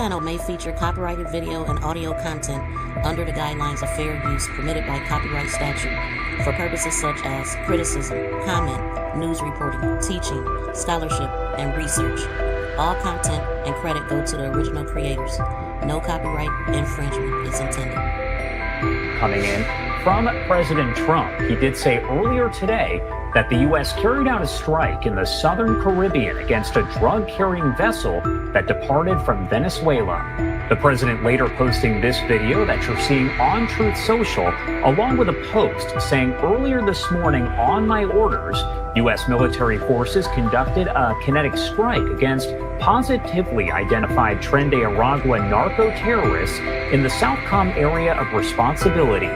channel may feature copyrighted video and audio content under the guidelines of fair use permitted by copyright statute for purposes such as criticism, comment, news reporting, teaching, scholarship, and research. All content and credit go to the original creators. No copyright infringement is intended. Coming in from President Trump, he did say earlier today that the U.S. carried out a strike in the southern Caribbean against a drug-carrying vessel that departed from Venezuela. The president later posting this video that you're seeing on Truth Social, along with a post saying earlier this morning, on my orders, U.S. military forces conducted a kinetic strike against positively identified Tren de Aragua narco-terrorists in the Southcom area of responsibility.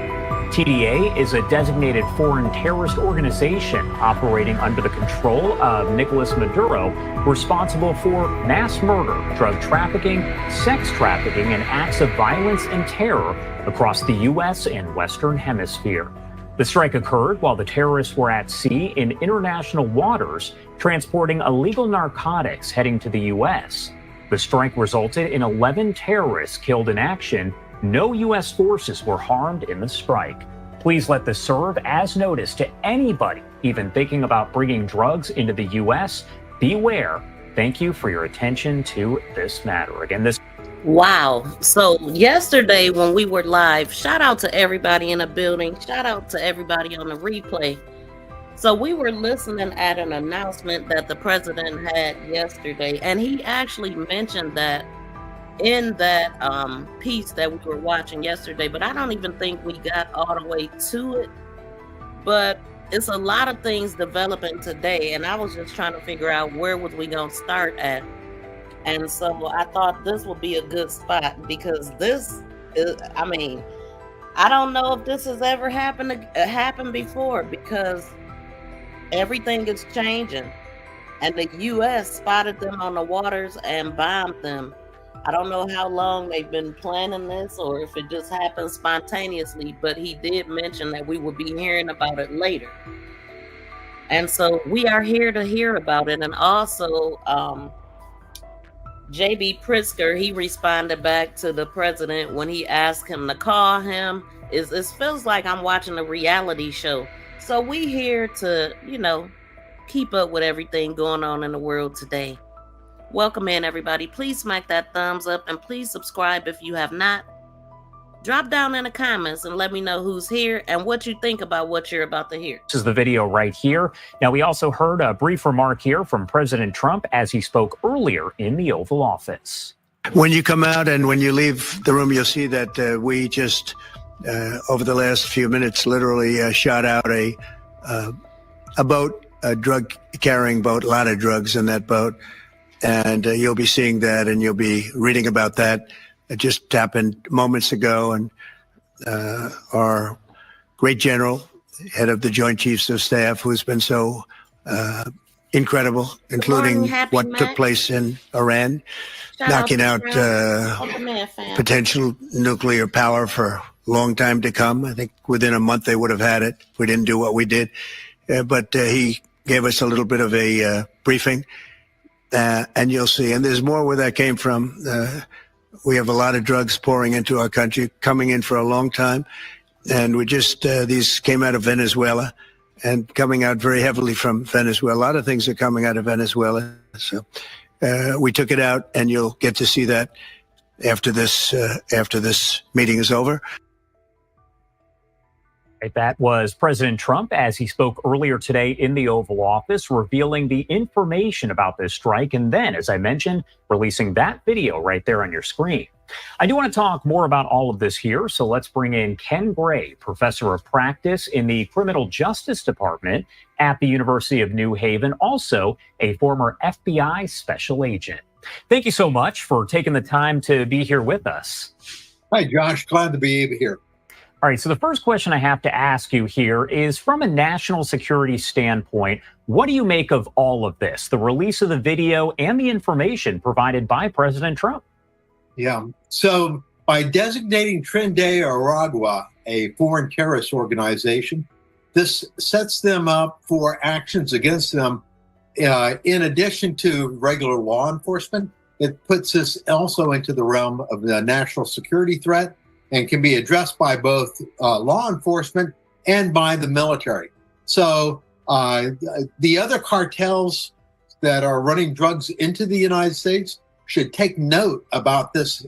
TDA is a designated foreign terrorist organization operating under the control of Nicolas Maduro, responsible for mass murder, drug trafficking, sex trafficking, and acts of violence and terror across the U.S. and Western Hemisphere. The strike occurred while the terrorists were at sea in international waters, transporting illegal narcotics heading to the U.S. The strike resulted in 11 terrorists killed in action. No U.S. forces were harmed in the strike. Please let this serve as notice to anybody even thinking about bringing drugs into the U.S. Beware. Thank you for your attention to this matter. Again, this. Wow. So yesterday when we were live, shout out to everybody in the building. Shout out to everybody on the replay. So we were listening at an announcement that the president had yesterday, and he actually mentioned that in that piece that we were watching yesterday, but I don't even think we got all the way to it. But it's a lot of things developing today, and I was just trying to figure out where was we gonna start at. And so I thought this would be a good spot, because this is, I mean, I don't know if this has ever happened before, because everything is changing, and the U.S. spotted them on the waters and bombed them. I don't know how long they've been planning this or if it just happened spontaneously, but he did mention that we would be hearing about it later. And so we are here to hear about it. And also, J.B. Pritzker, he responded back to the president when he asked him to call him. It feels like I'm watching a reality show. So we here to, keep up with everything going on in the world today. Welcome in, everybody. Please smack that thumbs up and please subscribe if you have not. Drop down in the comments and let me know who's here and what you think about what you're about to hear. This is the video right here. Now, we also heard a brief remark here from President Trump as he spoke earlier in the Oval Office. When you come out and when you leave the room, you'll see that we just, over the last few minutes, literally shot out a boat, a drug-carrying boat, a lot of drugs in that boat. And you'll be seeing that and you'll be reading about that. It just happened moments ago. And our great general, head of the Joint Chiefs of Staff, who's been so incredible, including what took place in Iran, knocking out potential nuclear power for a long time to come. I think within a month they would have had it. We didn't do what we did. But he gave us a little bit of a briefing. And you'll see, and there's more where that came from. We have a lot of drugs pouring into our country, coming in for a long time. And we just, these came out of Venezuela and coming out very heavily from Venezuela. A lot of things are coming out of Venezuela. So we took it out, and you'll get to see that after this meeting is over. That was President Trump as he spoke earlier today in the Oval Office, revealing the information about this strike. And then, as I mentioned, releasing that video right there on your screen. I do want to talk more about all of this here. So let's bring in Ken Gray, professor of practice in the Criminal Justice Department at the University of New Haven, also a former FBI special agent. Thank you so much for taking the time to be here with us. Hi, Josh. Glad to be here. All right, so the first question I have to ask you here is, from a national security standpoint, what do you make of all of this, the release of the video and the information provided by President Trump? Yeah, so by designating Tren de Aragua a foreign terrorist organization, this sets them up for actions against them in addition to regular law enforcement. it puts this also into the realm of the national security threat and can be addressed by both law enforcement and by the military. So the other cartels that are running drugs into the United States should take note about this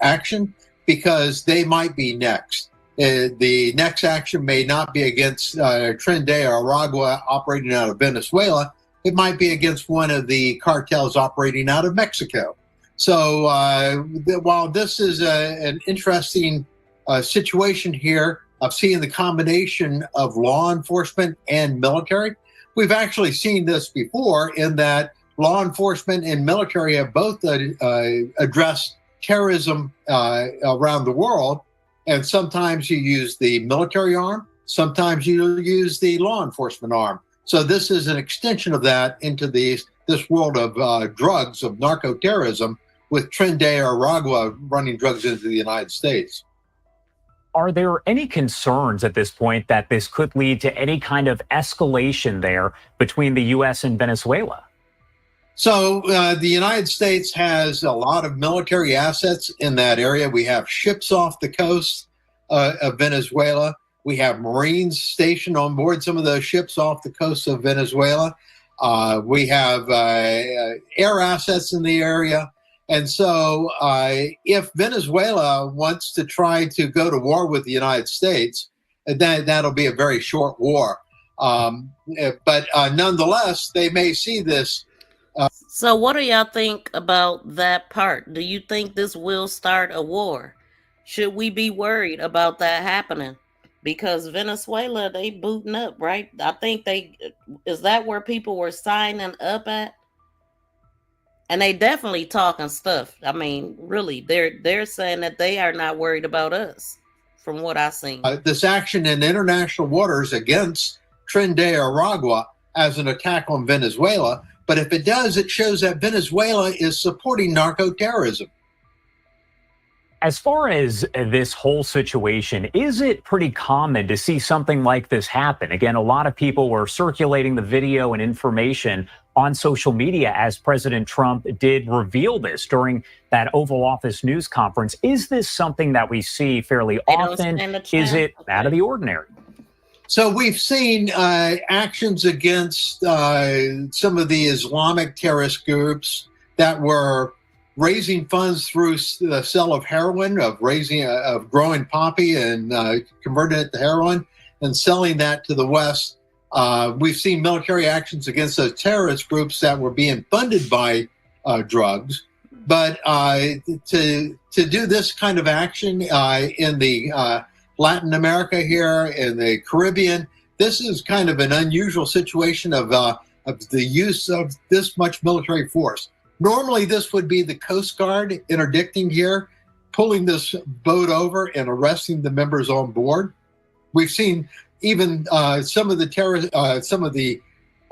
action, because they might be next. The next action may not be against Tren de Aragua operating out of Venezuela. It might be against one of the cartels operating out of Mexico. So while this is an interesting situation here of seeing the combination of law enforcement and military, we've actually seen this before in that law enforcement and military have both addressed terrorism around the world. And sometimes you use the military arm, sometimes you use the law enforcement arm. So this is an extension of that into this world of drugs, of narco-terrorism, with Tren de Aragua running drugs into the United States. Are there any concerns at this point that this could lead to any kind of escalation there between the U.S. and Venezuela? So the United States has a lot of military assets in that area. We have ships off the coast of Venezuela. We have Marines stationed on board some of those ships off the coast of Venezuela. We have air assets in the area. And so if Venezuela wants to try to go to war with the United States, that'll be a very short war. But nonetheless, they may see this. So what do y'all think about that part? Do you think this will start a war? Should we be worried about that happening? Because Venezuela, they booting up, right? I think is that where people were signing up at? And they definitely talking stuff. I mean, really, they're saying that they are not worried about us, from what I've seen. This action in international waters against Tren de Aragua as an attack on Venezuela. But if it does, it shows that Venezuela is supporting narco-terrorism. As far as this whole situation, is it pretty common to see something like this happen? Again, a lot of people were circulating the video and information on social media as President Trump did reveal this during that Oval Office news conference. Is this something that we see fairly often? Is it out of the ordinary? So we've seen actions against some of the Islamic terrorist groups that were raising funds through the sale of heroin, of growing poppy and converting it to heroin and selling that to the West. We've seen military actions against those terrorist groups that were being funded by drugs. But to do this kind of action in the Latin America here, in the Caribbean, this is kind of an unusual situation of the use of this much military force. Normally, this would be the Coast Guard interdicting here, pulling this boat over and arresting the members on board. We've seen even some of the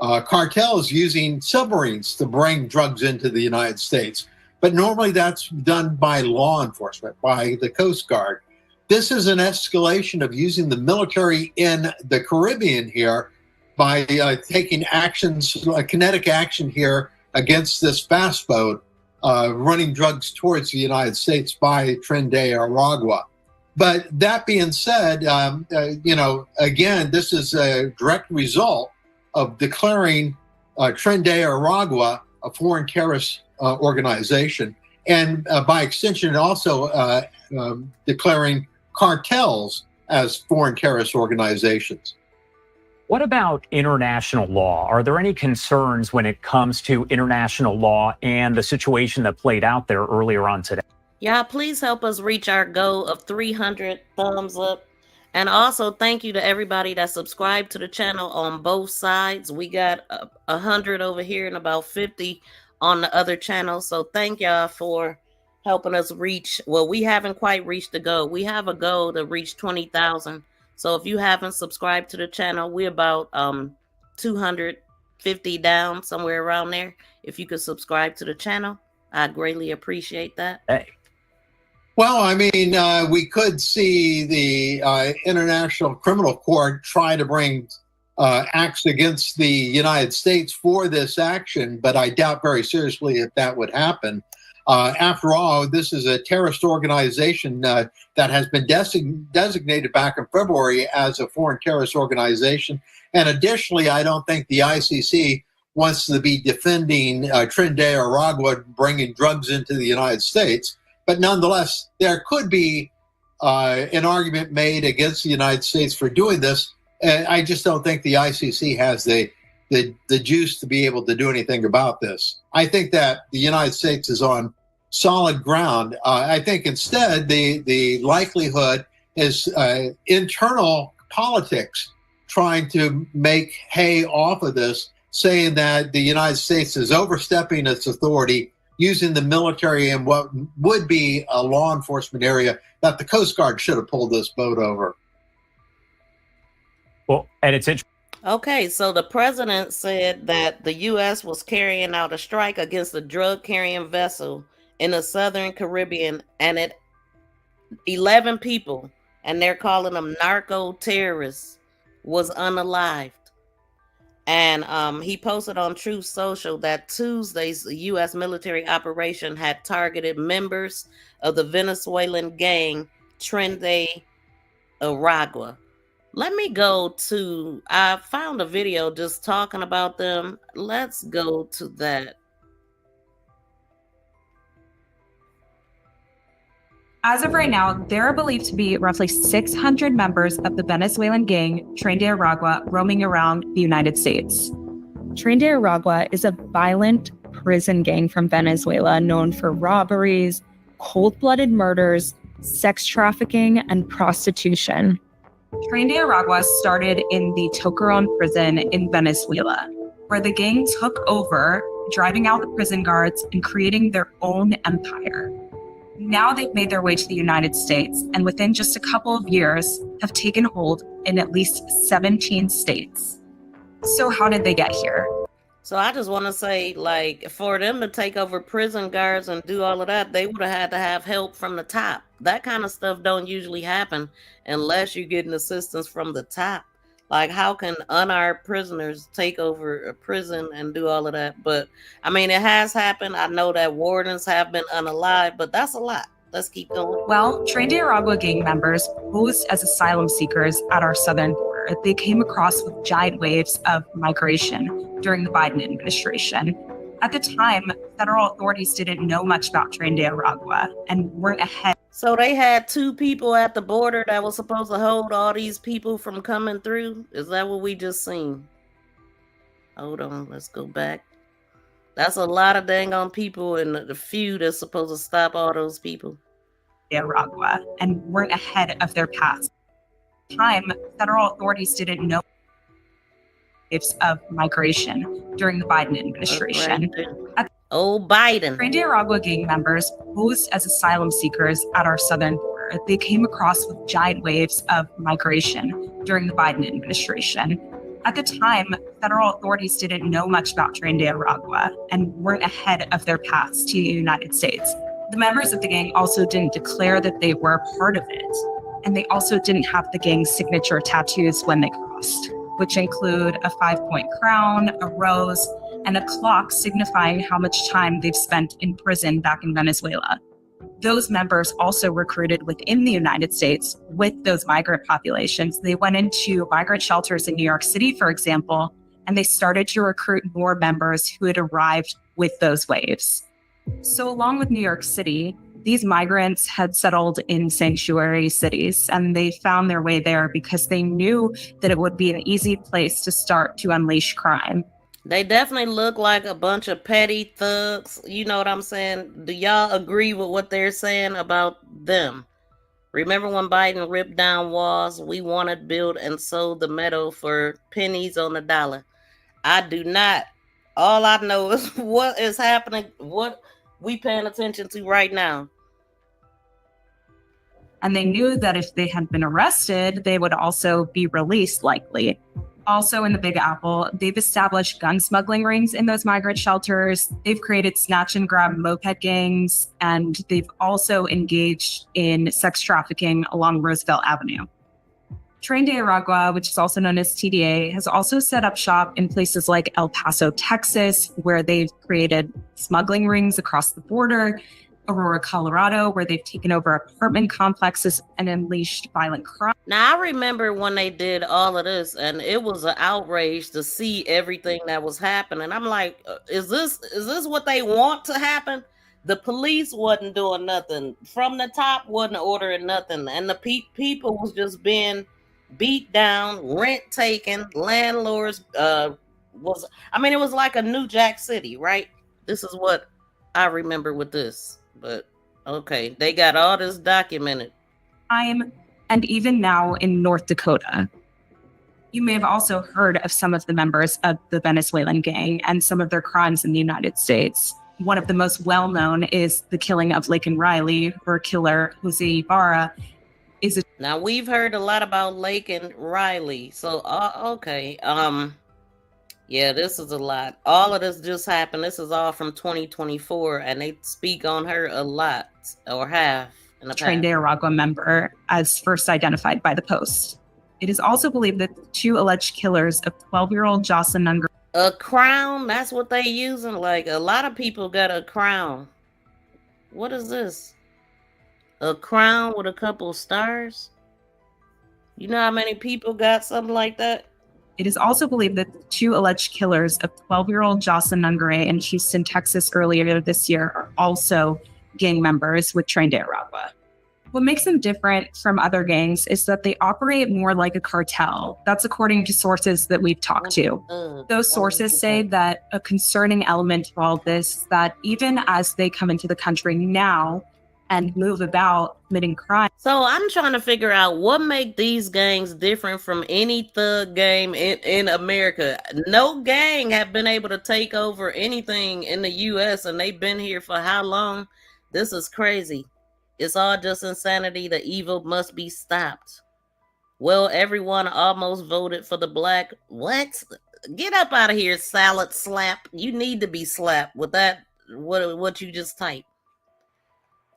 cartels using submarines to bring drugs into the United States. But normally that's done by law enforcement, by the Coast Guard. This is an escalation of using the military in the Caribbean here by taking actions, kinetic action here against this fast boat running drugs towards the United States by Tren de Aragua. But that being said, again, this is a direct result of declaring Tren de Aragua a foreign terrorist organization, and by extension, also declaring cartels as foreign terrorist organizations. What about international law? Are there any concerns when it comes to international law and the situation that played out there earlier on today? Yeah, please help us reach our goal of 300 thumbs up. And also thank you to everybody that subscribed to the channel on both sides. We got 100 over here and about 50 on the other channel. So thank y'all for helping us reach. Well, we haven't quite reached the goal. We have a goal to reach 20,000. So if you haven't subscribed to the channel, we're about 250 down, somewhere around there. If you could subscribe to the channel, I'd greatly appreciate that. Hey. Well, I mean, we could see the International Criminal Court try to bring acts against the United States for this action, but I doubt very seriously if that would happen. After all, this is a terrorist organization that has been designated back in February as a foreign terrorist organization. And additionally, I don't think the ICC wants to be defending Tren de Aragua bringing drugs into the United States. But nonetheless, there could be an argument made against the United States for doing this. And I just don't think the ICC has the juice to be able to do anything about this. I think that the United States is on solid ground. I think instead the likelihood is internal politics trying to make hay off of this, saying that the United States is overstepping its authority, using the military in what would be a law enforcement area, that the Coast Guard should have pulled this boat over. Well, and it's interesting. Okay, so the president said that the U.S. was carrying out a strike against a drug-carrying vessel in the Southern Caribbean, and 11 people, and they're calling them narco-terrorists, was unalived. And he posted on Truth Social that Tuesday's U.S. military operation had targeted members of the Venezuelan gang Tren de Aragua. Let me go to, I found a video just talking about them. Let's go to that. As of right now, there are believed to be roughly 600 members of the Venezuelan gang Tren de Aragua roaming around the United States. Tren de Aragua is a violent prison gang from Venezuela known for robberies, cold-blooded murders, sex trafficking, and prostitution. Tren de Aragua started in the Tocaron prison in Venezuela, where the gang took over, driving out the prison guards and creating their own empire. Now they've made their way to the United States, and within just a couple of years have taken hold in at least 17 states. So how did they get here? So I just want to say, like, for them to take over prison guards and do all of that, they would have had to have help from the top. That kind of stuff don't usually happen unless you're getting assistance from the top. Like, how can unarmed prisoners take over a prison and do all of that? But, I mean, it has happened. I know that wardens have been unalived, but that's a lot. Let's keep going. Well, Tren de Aragua gang members posed as asylum seekers at our southern border. They came across with giant waves of migration during the Biden administration. At the time, federal authorities didn't know much about Tren de Aragua and weren't ahead. So they had 2 people at the border that was supposed to hold all these people from coming through? Is that what we just seen? Hold on, let's go back. That's a lot of dang on people, and the few that's supposed to stop all those people. Aragua and weren't ahead of their paths. At the time, federal authorities didn't know waves of migration during the Biden administration. Biden. Tren de Aragua gang members posed as asylum seekers at our southern border. They came across with giant waves of migration during the Biden administration. At the time, federal authorities didn't know much about Tren de Aragua and weren't ahead of their paths to the United States. The members of the gang also didn't declare that they were a part of it, and they also didn't have the gang's signature tattoos when they crossed, which include a 5-point crown, a rose, and a clock signifying how much time they've spent in prison back in Venezuela. Those members also recruited within the United States with those migrant populations. They went into migrant shelters in New York City, for example, and they started to recruit more members who had arrived with those waves. So along with New York City, these migrants had settled in sanctuary cities, and they found their way there because they knew that it would be an easy place to start to unleash crime. They definitely look like a bunch of petty thugs. You know what I'm saying? Do y'all agree with what they're saying about them? Remember when Biden ripped down walls? We wanted to build and sold the metal for pennies on the dollar. I do not. All I know is what is happening, what we paying attention to right now. And they knew that if they had been arrested, they would also be released likely. Also in the Big Apple, they've established gun smuggling rings in those migrant shelters. They've created snatch and grab moped gangs, and they've also engaged in sex trafficking along Roosevelt Avenue. Tren de Aragua, which is also known as TDA, has also set up shop in places like El Paso, Texas, where they've created smuggling rings across the border, Aurora, Colorado, where they've taken over apartment complexes and unleashed violent crime. Now I remember when they did all of this, and it was an outrage to see everything that was happening. I'm like, is this what they want to happen? The police wasn't doing nothing from the top, wasn't ordering nothing, and the people was just being beat down, rent taken, landlords. It was like a New Jack City, right? This is what I remember with this. But okay, they got all this documented. And even now in North Dakota. You may have also heard of some of the members of the Venezuelan gang and some of their crimes in the United States. One of the most well-known is the killing of Laken Riley, where killer Jose Ibarra is a... Now, we've heard a lot about Laken Riley. So, okay. Yeah, this is a lot. All of this just happened. This is all from 2024, and they speak on her a lot, or have. Tren de Aragua member, as first identified by the Post. It is also believed that the two alleged killers of 12-year-old Jocelyn Nungar... A crown? That's what they using? Like, a lot of people got a crown. What is this? A crown with a couple stars? You know how many people got something like that? It is also believed that the two alleged killers of 12-year-old Jocelyn Nungar in Houston, Texas earlier this year are also gang members with Tren de Aragua. What makes them different from other gangs is that they operate more like a cartel. That's according to sources that we've talked to. Those sources say that a concerning element of all this is that even as they come into the country now and move about committing crime. So I'm trying to figure out what make these gangs different from any thug gang in America. No gang have been able to take over anything in the U.S. and they've been here for how long? This is crazy. It's all just insanity. The evil must be stopped. Well, everyone almost voted for the black. What? Get up out of here, salad slap. You need to be slapped with that. What you just typed.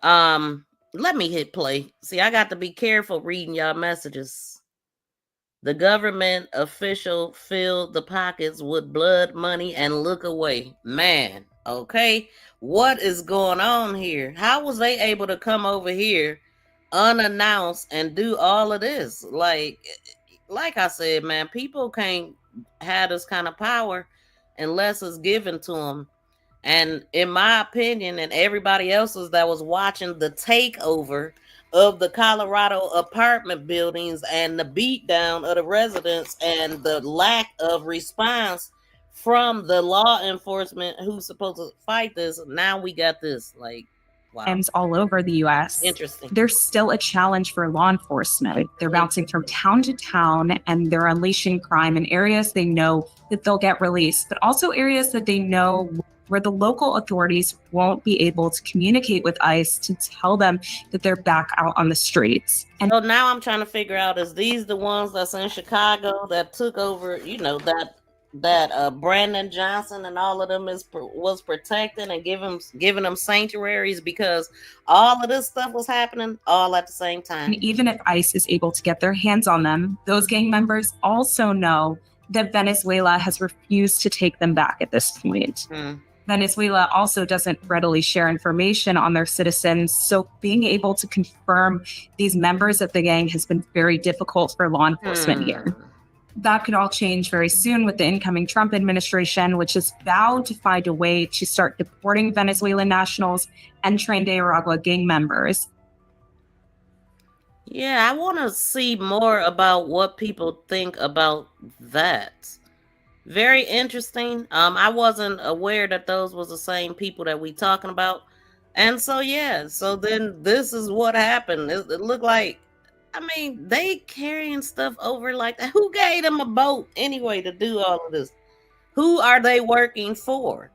Let me hit play. See, I got to be careful reading y'all messages. The government official filled the pockets with blood money and look away. Man, okay. What is going on here? How was they able to come over here unannounced and do all of this? Like I said, man, people can't have this kind of power unless it's given to them. And in my opinion, and everybody else's that was watching the takeover of the Colorado apartment buildings and the beatdown of the residents and the lack of response from the law enforcement who's supposed to fight this, now we got this. Like, wow. All over the U.S. Interesting. There's still a challenge for law enforcement. They're bouncing from town to town and they're unleashing crime in areas they know that they'll get released, but also areas that they know where the local authorities won't be able to communicate with ICE to tell them that they're back out on the streets. And so now I'm trying to figure out, is these the ones that's in Chicago that took over, you know, that Brandon Johnson and all of them was protecting and giving them sanctuaries because all of this stuff was happening all at the same time. And even if ICE is able to get their hands on them, those gang members also know that Venezuela has refused to take them back at this point. Venezuela also doesn't readily share information on their citizens, so being able to confirm these members of the gang has been very difficult for law enforcement here. That could all change very soon with the incoming Trump administration, which is vowed to find a way to start deporting Venezuelan nationals and Tren de Aragua gang members. Yeah, I want to see more about what people think about that. Very interesting. I wasn't aware that those was the same people that we talking about. And so, yeah, so then this is what happened. It looked like, I mean, they carrying stuff over like that. Who gave them a boat anyway to do all of this? Who are they working for?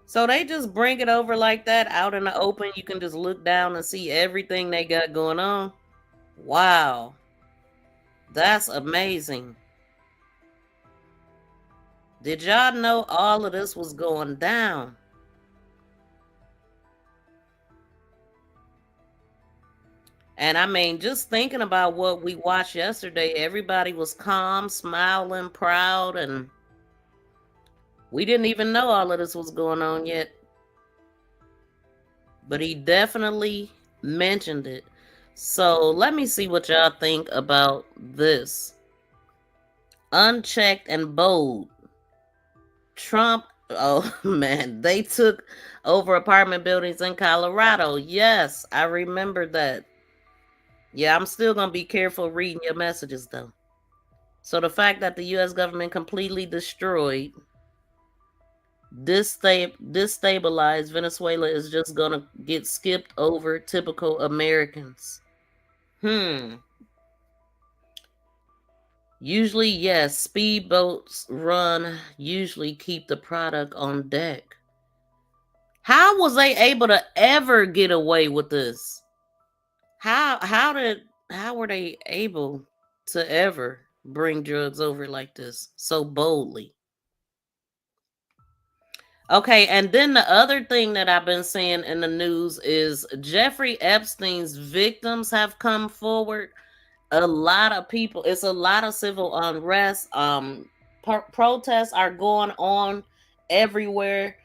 So they just bring it over like that out in the open. You can just look down and see everything they got going on. Wow. That's amazing. Did y'all know all of this was going down? And I mean, just thinking about what we watched yesterday, everybody was calm, smiling, proud, and we didn't even know all of this was going on yet. But he definitely mentioned it. So let me see what y'all think about this. Unchecked and bold. Trump, oh man, they took over apartment buildings in Colorado. Yes, I remember that. Yeah, I'm still going to be careful reading your messages though. So the fact that the U.S. government completely destroyed, destabilized Venezuela is just going to get skipped over typical Americans. Usually, yes, speedboats run, usually keep the product on deck. How was they able to ever get away with this? How were they able to ever bring drugs over like this so boldly? Okay, and then the other thing that I've been seeing in the news is Jeffrey Epstein's victims have come forward. A lot of people, it's a lot of civil unrest. Protests are going on everywhere.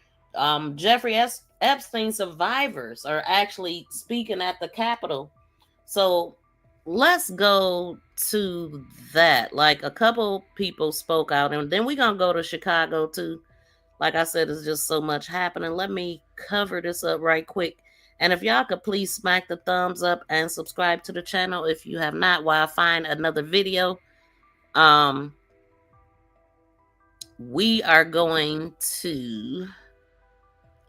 Jeffrey Epstein survivors are actually speaking at the Capitol. So let's go to that. Like a couple people spoke out, and then we're gonna go to Chicago too. Like I said, there's just so much happening. Let me cover this up right quick. And if y'all could please smack the thumbs up and subscribe to the channel if you have not, while I find another video. We are going to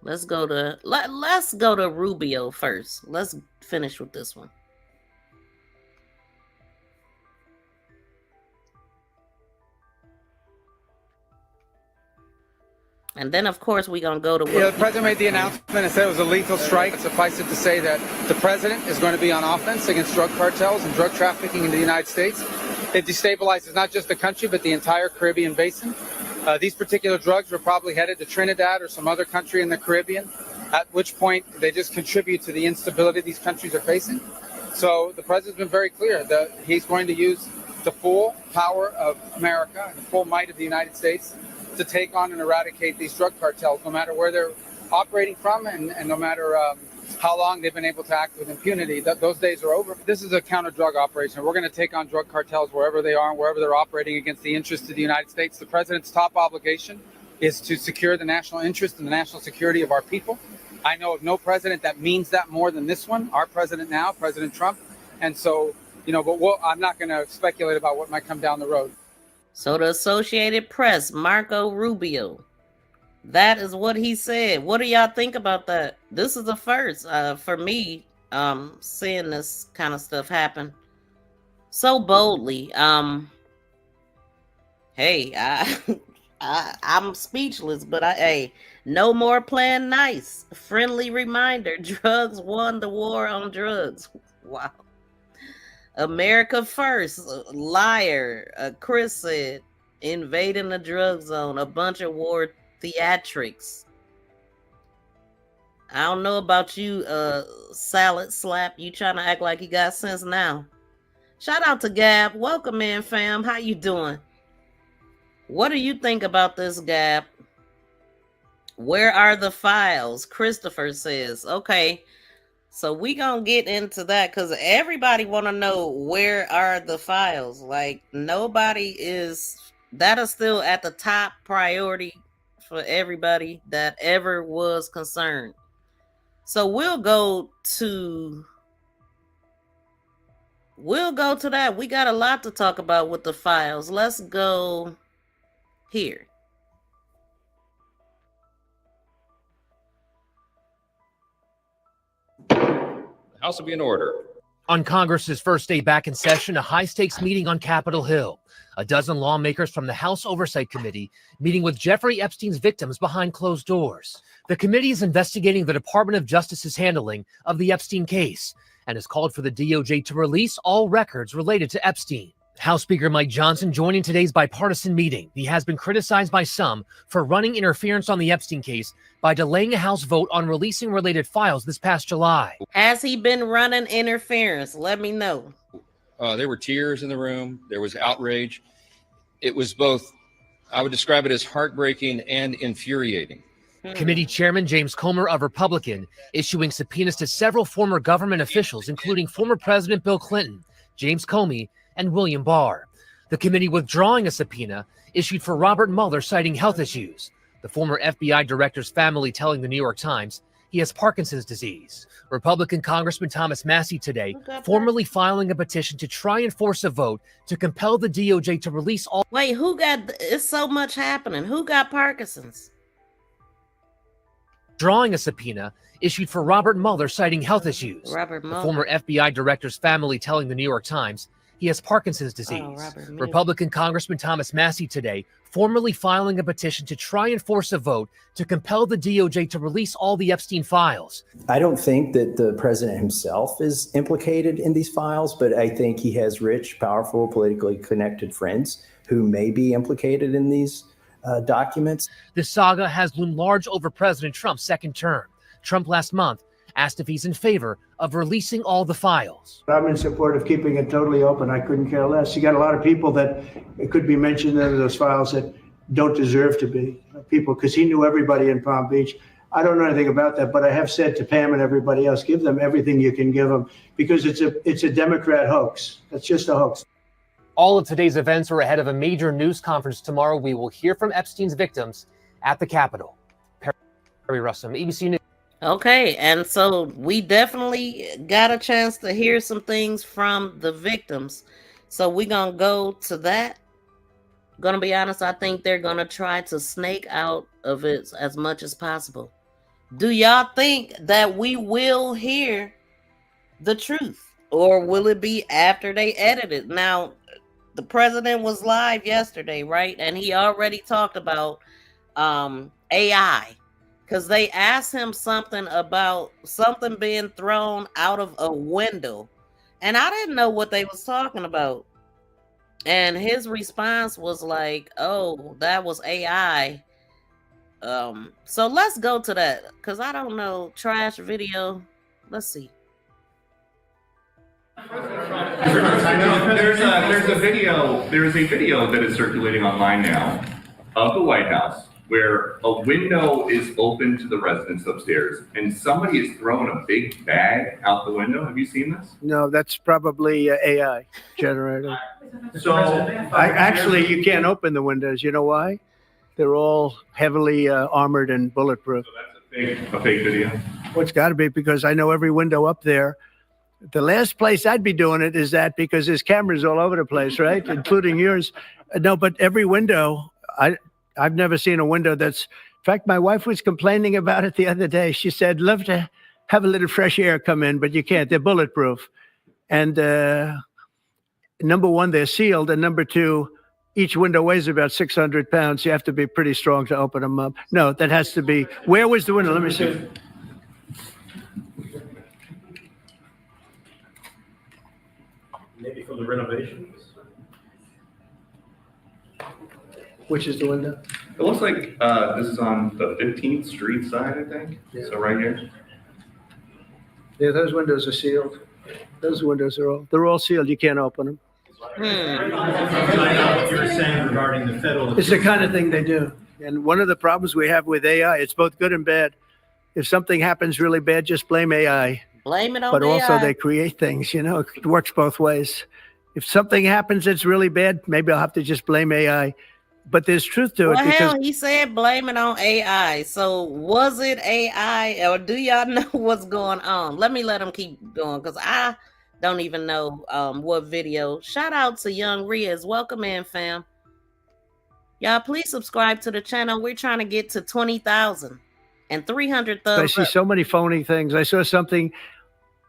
let's go to Rubio first. Let's finish with this one. And then, of course, we're going to go to... the president made the announcement and said it was a lethal strike. Suffice it to say that the president is going to be on offense against drug cartels and drug trafficking in the United States. It destabilizes not just the country, but the entire Caribbean basin. These particular drugs were probably headed to Trinidad or some other country in the Caribbean, at which point they just contribute to the instability these countries are facing. So the president's been very clear that he's going to use the full power of America and the full might of the United States to take on and eradicate these drug cartels, no matter where they're operating from and no matter how long they've been able to act with impunity. Those days are over. This is a counter-drug operation. We're going to take on drug cartels wherever they are and wherever they're operating against the interests of the United States. The president's top obligation is to secure the national interest and the national security of our people. I know of no president that means that more than this one, our president now, President Trump. And so, but I'm not going to speculate about what might come down the road. So the Associated Press, Marco Rubio, that is what he said. What do y'all think about that? This is the first for me seeing this kind of stuff happen so boldly. Hey, I'm speechless, but hey, no more playing nice. Friendly reminder, drugs won the war on drugs. Wow. America first, liar. Chris said, invading the drug zone, a bunch of war theatrics. I don't know about you, Salad Slap. You trying to act like you got sense now. Shout out to Gab. Welcome in, fam. How you doing? What do you think about this, Gab? Where are the files? Christopher says, okay. So we gonna get into that because everybody want to know where are the files. Like nobody is, that is still at the top priority for everybody that ever was concerned. So we'll go to that. We got a lot to talk about with the files. Let's go here. House will be in order. On Congress's first day back in session, a high-stakes meeting on Capitol Hill. A dozen lawmakers from the House Oversight Committee meeting with Jeffrey Epstein's victims behind closed doors. The committee is investigating the Department of Justice's handling of the Epstein case and has called for the DOJ to release all records related to Epstein. House Speaker Mike Johnson joining today's bipartisan meeting. He has been criticized by some for running interference on the Epstein case by delaying a House vote on releasing related files this past July. Has he been running interference? Let me know. There were tears in the room. There was outrage. It was both, I would describe it as heartbreaking and infuriating. Committee Chairman James Comer of Republican issuing subpoenas to several former government officials, including former President Bill Clinton, James Comey, and William Barr. The committee withdrawing a subpoena issued for Robert Mueller citing health issues. The former FBI director's family telling the New York Times he has Parkinson's disease. Republican Congressman Thomas Massey today formally filing a petition to try and force a vote to compel the DOJ to release all. Wait, who got, it's so much happening. Who got Parkinson's? Drawing a subpoena issued for Robert Mueller citing health issues. Robert Mueller. The former FBI director's family telling the New York Times he has Parkinson's disease. Republican Congressman Thomas Massey today formally filing a petition to try and force a vote to compel the DOJ to release all the Epstein files. I don't think that the president himself is implicated in these files, but I think he has rich, powerful, politically connected friends who may be implicated in these documents. This saga has loomed large over President Trump's second term. Trump last month asked if he's in favor of releasing all the files. I'm in support of keeping it totally open. I couldn't care less. You got a lot of people that it could be mentioned in those files that don't deserve to be people, because he knew everybody in Palm Beach. I don't know anything about that, but I have said to Pam and everybody else, give them everything you can give them, because it's a Democrat hoax. It's just a hoax. All of today's events are ahead of a major news conference tomorrow. We will hear from Epstein's victims at the Capitol. Perry Russum, ABC News. Okay, and so we definitely got a chance to hear some things from the victims. So we're going to go to that. Going to be honest, I think they're going to try to snake out of it as much as possible. Do y'all think that we will hear the truth? Or will it be after they edit it? Now, the president was live yesterday, right? And he already talked about AI. Because they asked him something about something being thrown out of a window. And I didn't know what they was talking about. And his response was like, oh, that was AI. So let's go to that. Because I don't know. Trash video. Let's see. I know there's a video that is circulating online now of the White House where a window is open to the residence upstairs and somebody is throwing a big bag out the window. Have you seen this? No, that's probably AI generated. So Actually, you can't open the windows. You know why? They're all heavily armored and bulletproof. So that's a fake video. Well, it's got to be, because I know every window up there. The last place I'd be doing it is that, because there's cameras all over the place, right? Including yours. No, but every window, I've never seen a window that's, in fact, my wife was complaining about it the other day. She said, love to have a little fresh air come in, but you can't. They're bulletproof. And number one, they're sealed. And number two, each window weighs about 600 pounds. You have to be pretty strong to open them up. No, that has to be, where was the window? Let me see. Maybe from the renovations. Which is the window? It looks like this is on the 15th Street side, I think. Yeah. So right here. Yeah, those windows are sealed. Those windows they're all sealed. You can't open them. What you're saying regarding the federal. It's the kind of thing they do. And one of the problems we have with AI, it's both good and bad. If something happens really bad, just blame AI. Blame it on But AI. also they create things, it works both ways. If something happens that's really bad, maybe I'll have to just blame AI. But there's truth to it. Well, because hell, he said blame it on AI. So was it AI, or do y'all know what's going on? Let him keep going, because I don't even know what video. Shout out to Young Riaz. Welcome in, fam. Y'all, please subscribe to the channel. We're trying to get to 20,000 and 300 thumbs. I see so many phony things. I saw something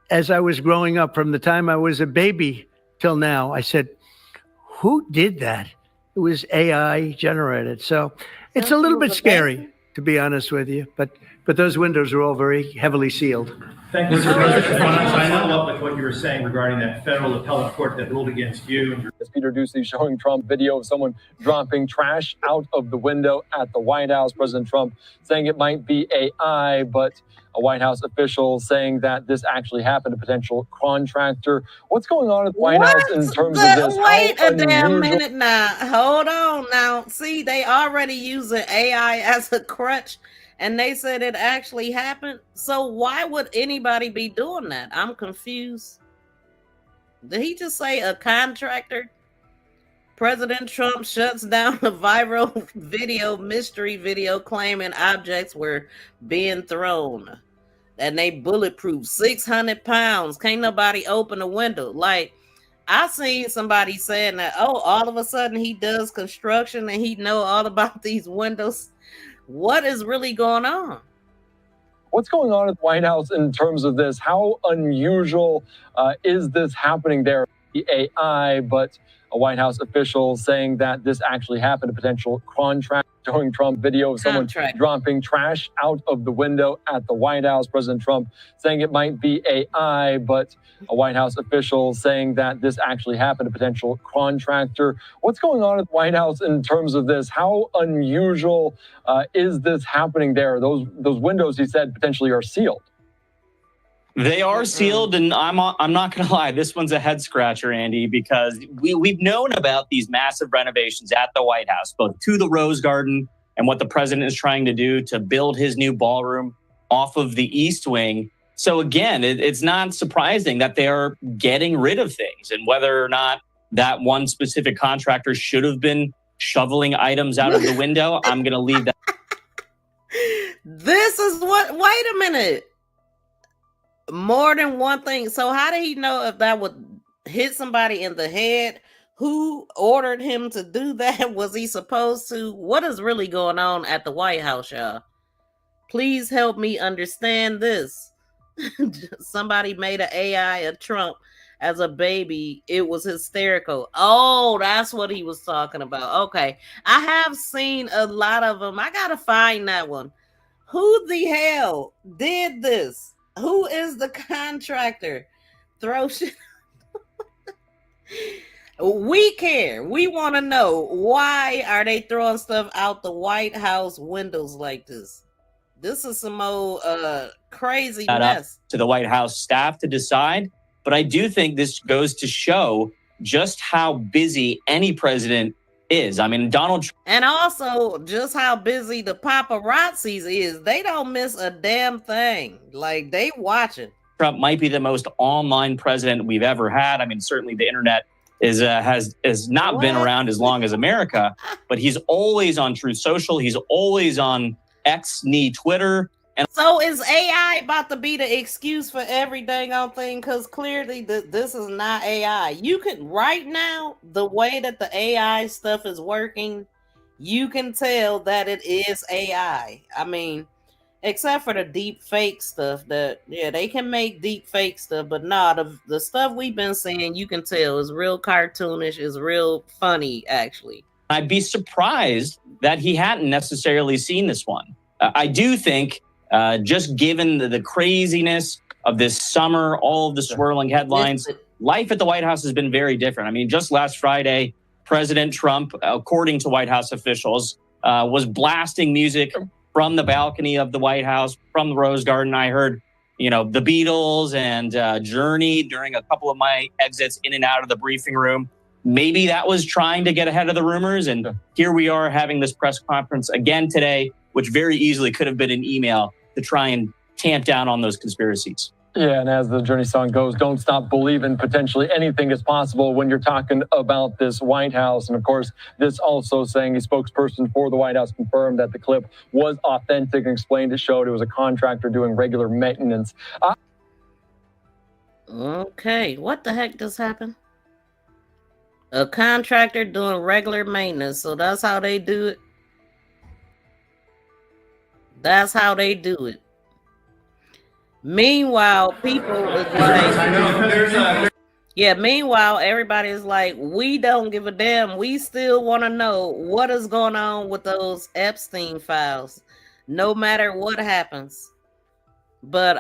as I was growing up, from the time I was a baby till now. I said, who did that? It was AI generated. So it's a little bit scary, to be honest with you. But those windows are all very heavily sealed. Thank you, Mr. President. I follow up with what you were saying regarding that federal appellate court that ruled against you. Peter Doocy showing Trump video of someone dropping trash out of the window at the White House. President Trump saying it might be AI, but a White House official saying that this actually happened, a potential contractor. What's going on at the White House in terms of this? Wait How a damn unusual- minute now. Hold on now. See, they already using AI as a crutch, and they said it actually happened. So why would anybody be doing that? I'm confused. Did he just say a contractor? President Trump shuts down a viral mystery video claiming objects were being thrown. And they bulletproof, 600 pounds. Can't nobody open a window. Like, I seen somebody saying that, oh, all of a sudden he does construction and he know all about these windows. What is really going on? What's going on at the White House in terms of this? How unusual is this happening there? The AI, but a White House official saying that this actually happened, a potential contract, showing Trump video of someone dropping trash out of the window at the White House. President Trump saying it might be AI, but a White House official saying that this actually happened, a potential contractor. What's going on at the White House in terms of this? How unusual is this happening there? Those windows, he said, potentially are sealed. They are sealed, and I'm not going to lie. This one's a head scratcher, Andy, because we've known about these massive renovations at the White House, both to the Rose Garden and what the president is trying to do to build his new ballroom off of the East Wing. So again, it's not surprising that they are getting rid of things, and whether or not that one specific contractor should have been shoveling items out of the window, I'm going to leave that. This is what, wait a minute. More than one thing. So how did he know if that would hit somebody in the head? Who ordered him to do that? Was he supposed to? What is really going on at the White House, y'all? Please help me understand this. Somebody made an AI of Trump as a baby. It was hysterical. Oh, that's what he was talking about. Okay. I have seen a lot of them. I gotta find that one. Who the hell did this? Who is the contractor? Throw shit. We care. We want to know, why are they throwing stuff out the White House windows like this? This is some old crazy mess. To the White House staff to decide. But I do think this goes to show just how busy any president is. I mean, Donald Trump. And also just how busy the paparazzis is. They don't miss a damn thing. Like, they watching. Trump might be the most online president we've ever had. I mean, certainly the internet has not been around as long as America, but he's always on Truth Social. He's always on X, Twitter. And so is AI about to be the excuse for every dang on thing? Because clearly this is not AI. You can, right now, the way that the AI stuff is working, you can tell that it is AI. I mean, except for the deep fake stuff that, yeah, they can make deep fake stuff, but nah, the stuff we've been seeing, you can tell is real cartoonish, is real funny, actually. I'd be surprised that he hadn't necessarily seen this one. I do think, just given the craziness of this summer, all of the swirling headlines, life at the White House has been very different. I mean, just last Friday, President Trump, according to White House officials, was blasting music from the balcony of the White House, from the Rose Garden. I heard, the Beatles and Journey during a couple of my exits in and out of the briefing room. Maybe that was trying to get ahead of the rumors. And here we are having this press conference again today, which very easily could have been an email to try and tamp down on those conspiracies. Yeah, and as the Journey song goes, don't stop believing potentially anything is possible when you're talking about this White House. And of course, this also saying a spokesperson for the White House confirmed that the clip was authentic and explained it showed it was a contractor doing regular maintenance. Okay, what the heck just happened? A contractor doing regular maintenance, so that's how they do it. That's how they do it. Meanwhile, people is like, meanwhile, everybody is like, we don't give a damn. We still want to know what is going on with those Epstein files, no matter what happens. But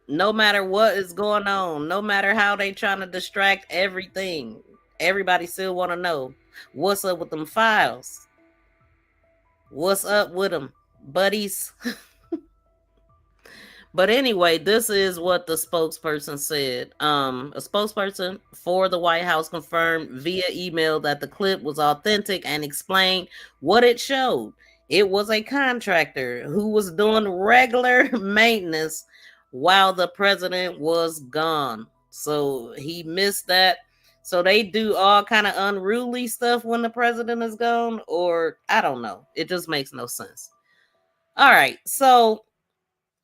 no matter what is going on, no matter how they trying to distract everything, everybody still want to know what's up with them files. What's up with them, buddies? But anyway, this is what the spokesperson said. A spokesperson for the White House confirmed via email that the clip was authentic and explained what it showed. It was a contractor who was doing regular maintenance while the president was gone. So he missed that. So they do all kind of unruly stuff when the president is gone, or I don't know. It just makes no sense. All right. So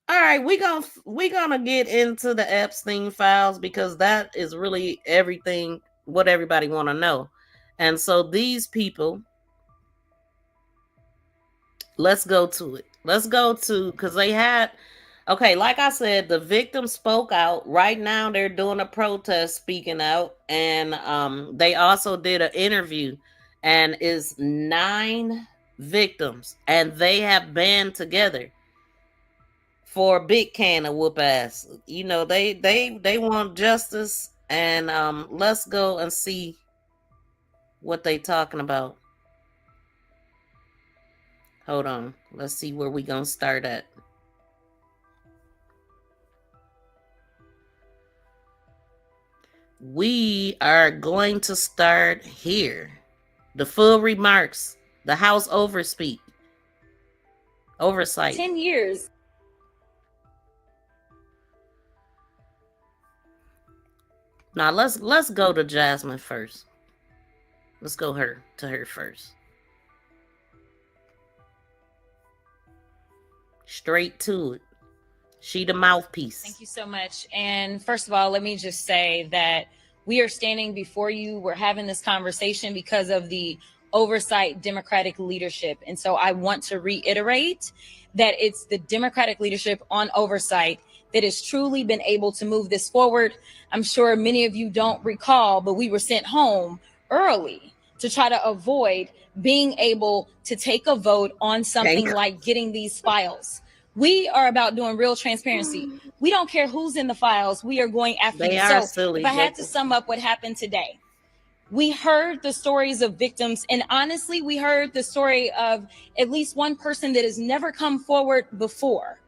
all right, we're gonna get into the Epstein files because that is really everything what everybody want to know. And so these people, let's go to it. Let's go to, because they had, okay, like I said, the victim spoke out. Right now they're doing a protest speaking out, and they also did an interview, and is 9 victims, and they have band together for a big can of whoop ass. You know, they want justice, and let's go and see what they talking about. Hold on, let's see where we gonna start at. We are going to start here. The full remarks, the House oversight. 10 years. Now let's go to Jasmine first. Let's go to her first. Straight to it. She the mouthpiece. Thank you so much. And first of all, let me just say that we are standing before you. We're having this conversation because of the oversight Democratic leadership. And so I want to reiterate that it's the Democratic leadership on oversight that has truly been able to move this forward. I'm sure many of you don't recall, but we were sent home early to try to avoid being able to take a vote on something like getting these files. We are about doing real transparency. We don't care who's in the files. We are going after you. So silly, if I had to sum up what happened today, we heard the stories of victims, and honestly, we heard the story of at least one person that has never come forward before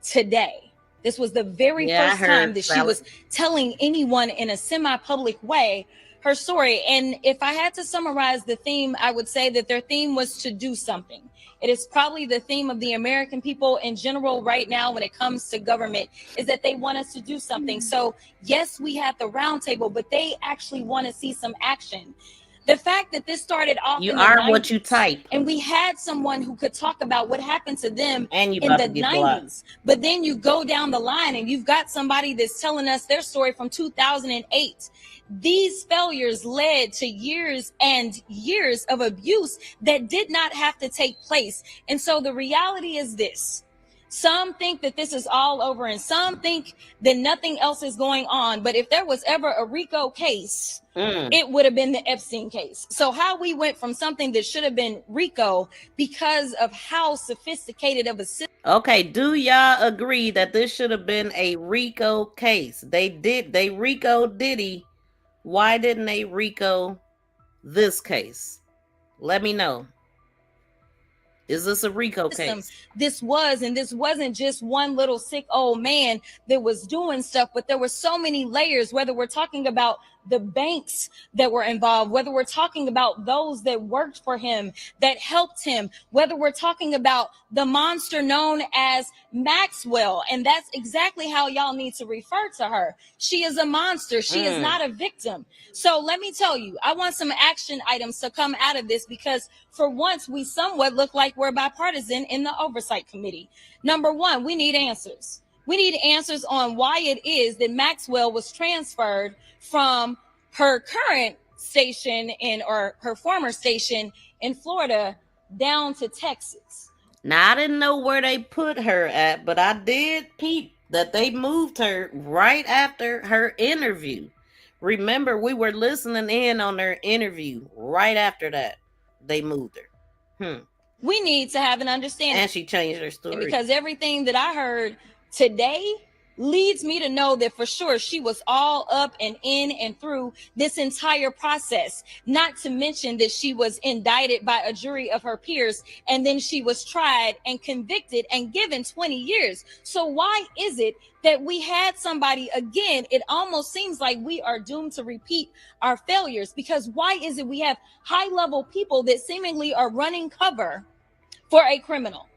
today. This was the very first time that she was telling anyone in a semi-public way her story. And if I had to summarize the theme, I would say that their theme was to do something. It is probably the theme of the American people in general right now when it comes to government, is that they want us to do something. So yes, we had the roundtable, but they actually want to see some action. The fact that this started off you in the are 90s, what you type, and we had someone who could talk about what happened to them and you in the 90s, but then you go down the line and you've got somebody that's telling us their story from 2008. These failures led to years and years of abuse that did not have to take place. And so the reality is this: some think that this is all over, and some think that nothing else is going on. But if there was ever a RICO case, it would have been the Epstein case. So how we went from something that should have been RICO because of how sophisticated of a system. Okay, do y'all agree that this should have been a RICO case? They RICO Diddy. Why didn't they RICO this case? Let me know. Is this a RICO case? This wasn't just one little sick old man that was doing stuff, but there were so many layers, whether we're talking about the banks that were involved, whether we're talking about those that worked for him, that helped him, whether we're talking about the monster known as Maxwell. And that's exactly how y'all need to refer to her. She is a monster. She is not a victim. So let me tell you, I want some action items to come out of this, because for once we somewhat look like we're bipartisan in the oversight committee. Number one, we need answers. We need answers on why it is that Maxwell was transferred from her current station or her former station in Florida down to Texas. Now, I didn't know where they put her at, but I did peep that they moved her right after her interview. Remember, we were listening in on her interview. Right after that, they moved her. We need to have an understanding. And she changed her story. Because everything that I heard today leads me to know that for sure she was all up and in and through this entire process, not to mention that she was indicted by a jury of her peers, and then she was tried and convicted and given 20 years. So why is it that we had somebody, again, it almost seems like we are doomed to repeat our failures? Because why is it we have high-level people that seemingly are running cover for a criminal?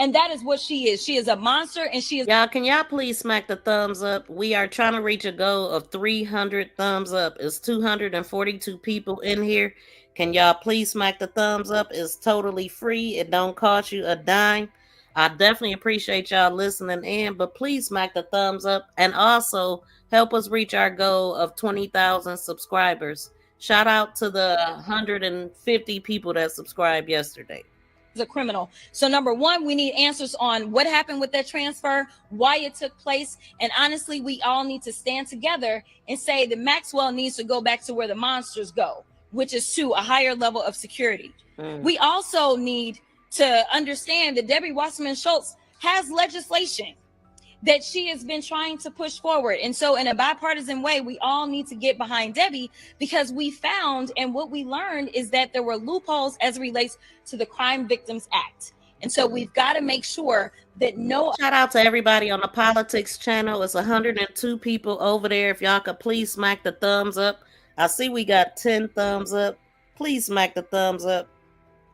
And that is what she is. She is a monster, and she is. Y'all, can y'all please smack the thumbs up? We are trying to reach a goal of 300 thumbs up. It's 242 people in here. Can y'all please smack the thumbs up? It's totally free. It don't cost you a dime. I definitely appreciate y'all listening in, but please smack the thumbs up and also help us reach our goal of 20,000 subscribers. Shout out to the 150 people that subscribed yesterday. A criminal. So number one, we need answers on what happened with that transfer, why it took place, and honestly, we all need to stand together and say that Maxwell needs to go back to where the monsters go, which is to a higher level of security. We also need to understand that Debbie Wasserman Schultz has legislation that she has been trying to push forward. And so in a bipartisan way, we all need to get behind Debbie, because we found, and what we learned is that there were loopholes as it relates to the Crime Victims Act. And so we've got to make sure that Shout out to everybody on the politics channel. It's 102 people over there. If y'all could please smack the thumbs up. I see we got 10 thumbs up. Please smack the thumbs up.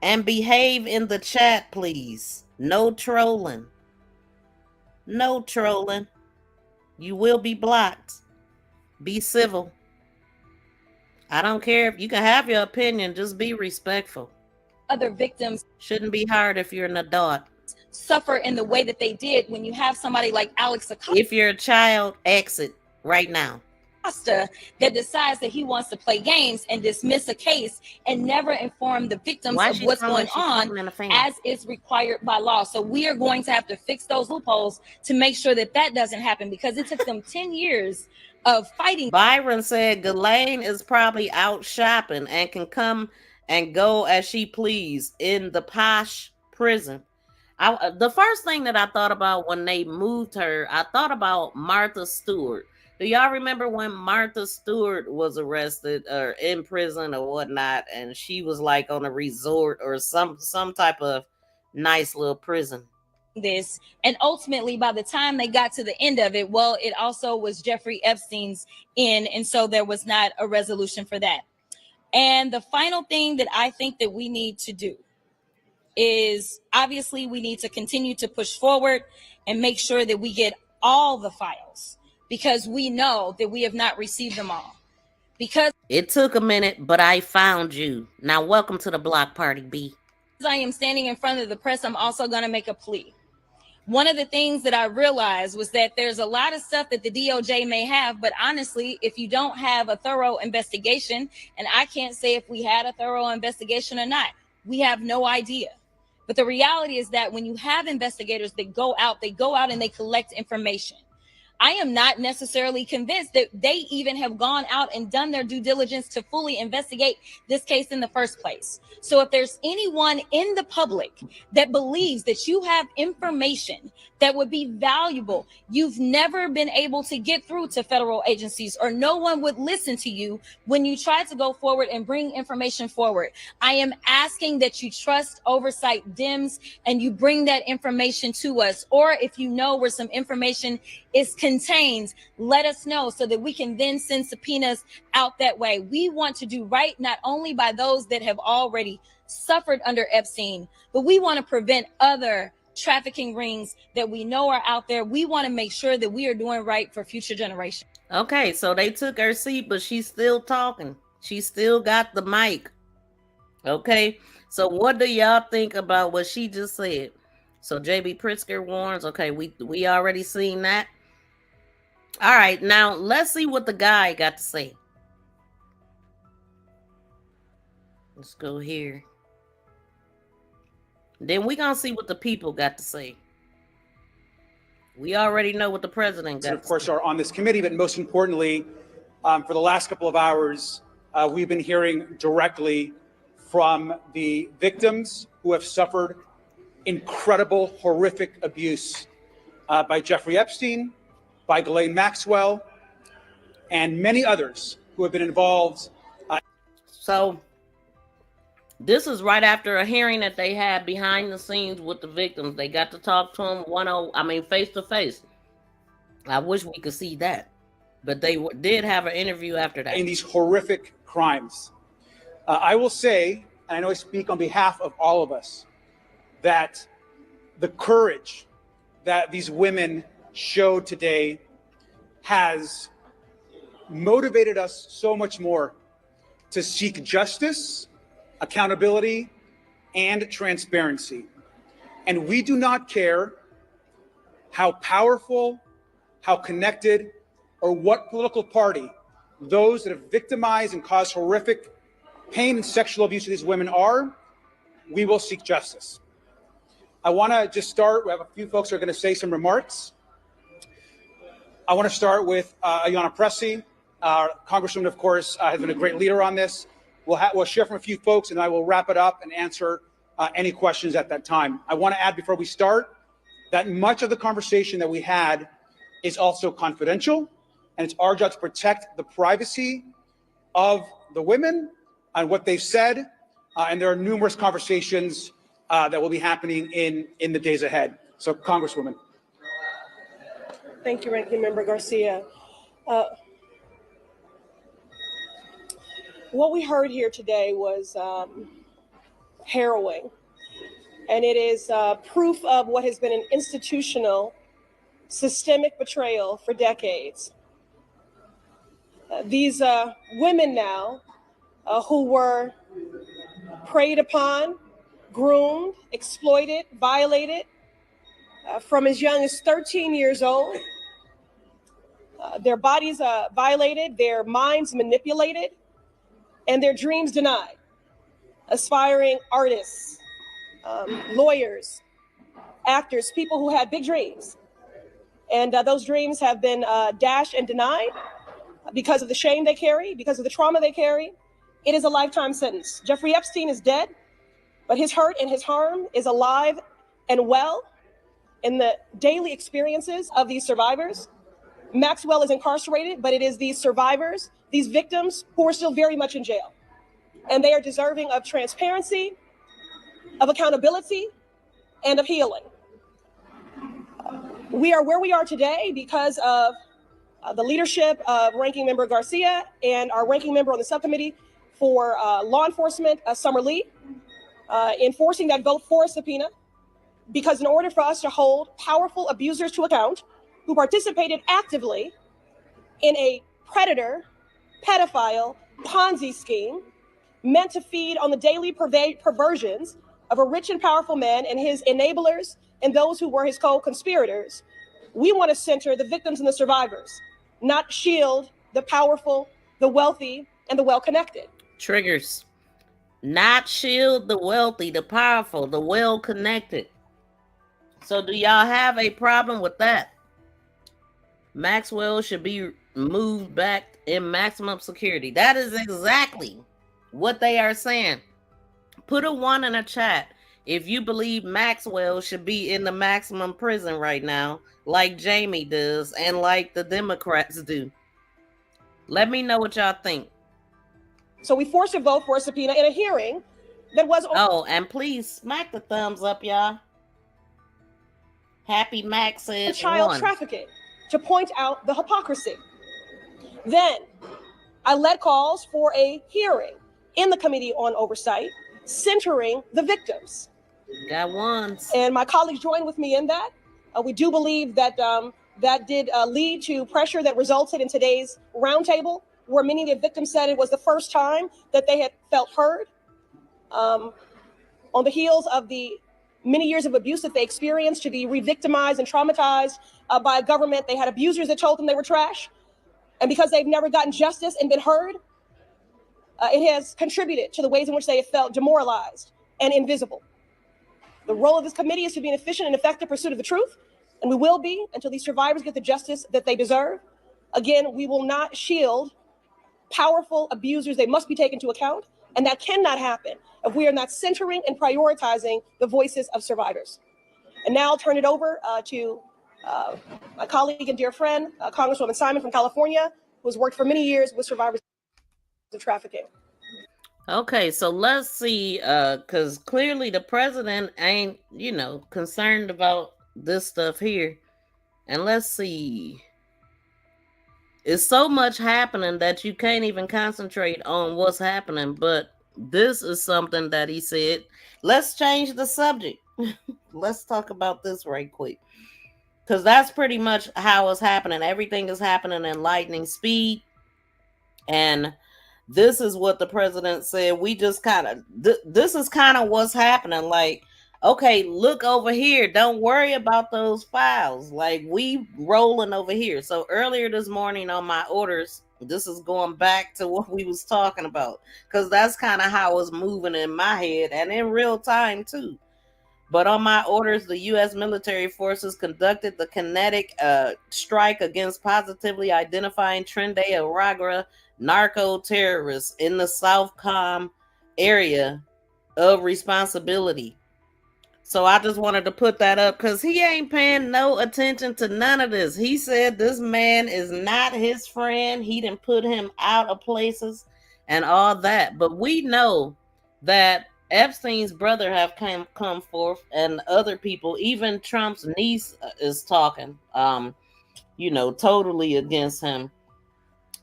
And behave in the chat, please. No trolling. No trolling. You will be blocked. Be civil. I don't care if you can have your opinion, just be respectful. Other victims shouldn't be hard if you're an adult. Suffer in the way that they did when you have somebody like Alex Acosta. If you're a child, exit right now. That decides that he wants to play games and dismiss a case and never inform the victims of what's going on as is required by law. So we are going to have to fix those loopholes to make sure that that doesn't happen, because it took them 10 years of fighting. Byron said Ghislaine is probably out shopping and can come and go as she please in the posh prison. The first thing that I thought about when they moved her, I thought about Martha Stewart. Do y'all remember when Martha Stewart was arrested or in prison or whatnot, and she was like on a resort or some type of nice little prison? This, and ultimately by the time they got to the end of it, well, it also was Jeffrey Epstein's in, and so there was not a resolution for that. And the final thing that I think that we need to do is, obviously, we need to continue to push forward and make sure that we get all the files, because we know that we have not received them all. Because it took a minute, but I found you. Now welcome to the block party, B. As I am standing in front of the press, I'm also going to make a plea. One of the things that I realized was that there's a lot of stuff that the DOJ may have, but honestly, if you don't have a thorough investigation, and I can't say if we had a thorough investigation or not, we have no idea. But the reality is that when you have investigators that go out and they collect information. I am not necessarily convinced that they even have gone out and done their due diligence to fully investigate this case in the first place. So if there's anyone in the public that believes that you have information that would be valuable, you've never been able to get through to federal agencies, or no one would listen to you when you try to go forward and bring information forward, I am asking that you trust oversight DIMS and you bring that information to us. Or if you know where some information is contained, let us know so that we can then send subpoenas out that way. We want to do right, not only by those that have already suffered under Epstein, but we want to prevent other trafficking rings that we know are out there. We want to make sure that we are doing right for future generations. Okay, so they took her seat, but she's still talking. She still got the mic. Okay, so what do y'all think about what she just said? So JB Pritzker warns. Okay, we already seen that. All right, now let's see what the guy got to say. Let's go here. Then we're going to see what the people got to say. We already know what the president got to say. Of course, are on this committee, but most importantly, for the last couple of hours, we've been hearing directly from the victims who have suffered incredible, horrific abuse by Jeffrey Epstein, by Ghislaine Maxwell, and many others who have been involved. So this is right after a hearing that they had behind the scenes with the victims. They got to talk to them face to face. I wish we could see that, but they did have an interview after that. In these horrific crimes. I will say, and I know I speak on behalf of all of us, that the courage that these women showed today has motivated us so much more to seek justice, accountability, and transparency. And we do not care how powerful, how connected, or what political party those that have victimized and caused horrific pain and sexual abuse to these women are. We will seek justice. I want to just start. We have a few folks who are going to say some remarks. I want to start with Ayanna Pressley. Our Congresswoman, of course, has been a great leader on this. We'll share from a few folks, and I will wrap it up and answer any questions at that time. I want to add before we start that much of the conversation that we had is also confidential, and it's our job to protect the privacy of the women and what they've said. And there are numerous conversations that will be happening in the days ahead. So, Congresswoman. Thank you, Ranking Member Garcia. What we heard here today was harrowing, and it is proof of what has been an institutional, systemic betrayal for decades. These women now who were preyed upon, groomed, exploited, violated from as young as 13 years old, their bodies violated, their minds manipulated, and their dreams denied. Aspiring artists, lawyers, actors, people who had big dreams. And those dreams have been dashed and denied because of the shame they carry, because of the trauma they carry. It is a lifetime sentence. Jeffrey Epstein is dead, but his hurt and his harm is alive and well in the daily experiences of these survivors. Maxwell is incarcerated, but it is these survivors, these victims, who are still very much in jail. And they are deserving of transparency, of accountability, and of healing. We are where we are today because of the leadership of Ranking Member Garcia and our Ranking Member on the subcommittee for law enforcement, Summer Lee, enforcing that vote for a subpoena. Because in order for us to hold powerful abusers to account who participated actively in a predator, pedophile, Ponzi scheme meant to feed on the daily perversions of a rich and powerful man and his enablers and those who were his co-conspirators, we want to center the victims and the survivors, not shield the powerful, the wealthy, and the well-connected. Triggers. Not shield the wealthy, the powerful, the well-connected. So do y'all have a problem with that? Maxwell should be moved back in maximum security. That is exactly what they are saying. Put a 1 in a chat if you believe Maxwell should be in the maximum prison right now, like Jamie does and like the Democrats do. Let me know what y'all think. So we forced a vote for a subpoena in a hearing that was... Oh, and please smack the thumbs up, y'all. Happy Max said child trafficking, to point out the hypocrisy. Then I led calls for a hearing in the Committee on Oversight, centering the victims. Got ones. And my colleagues joined with me in that. We do believe that that did lead to pressure that resulted in today's roundtable, where many of the victims said it was the first time that they had felt heard. On the heels of the many years of abuse that they experienced, to be re-victimized and traumatized by a government. They had abusers that told them they were trash. And because they've never gotten justice and been heard, it has contributed to the ways in which they have felt demoralized and invisible. The role of this committee is to be an efficient and effective pursuit of the truth, and we will be until these survivors get the justice that they deserve. Again, we will not shield powerful abusers. They must be taken into account, and that cannot happen if we are not centering and prioritizing the voices of survivors. And now I'll turn it over to My colleague and dear friend, Congresswoman Simon from California, who has worked for many years with survivors of trafficking. Okay, so let's see, because clearly the president ain't, concerned about this stuff here. And let's see. It's so much happening that you can't even concentrate on what's happening, but this is something that he said. Let's change the subject. Let's talk about this right quick. Because that's pretty much how it's happening. Everything is happening in lightning speed. And this is what the president said. We just kind of, this is kind of what's happening. Like, okay, look over here. Don't worry about those files. Like, we rolling over here. So earlier this morning on my orders, this is going back to what we was talking about. Because that's kind of how it's moving in my head and in real time too. But on my orders, the U.S. military forces conducted the kinetic strike against positively identifying Tren de Aragua narco-terrorists in the Southcom area of responsibility. So I just wanted to put that up because he ain't paying no attention to none of this. He said this man is not his friend. He didn't put him out of places and all that. But we know that Epstein's brother have come forth and other people, even Trump's niece is talking, totally against him.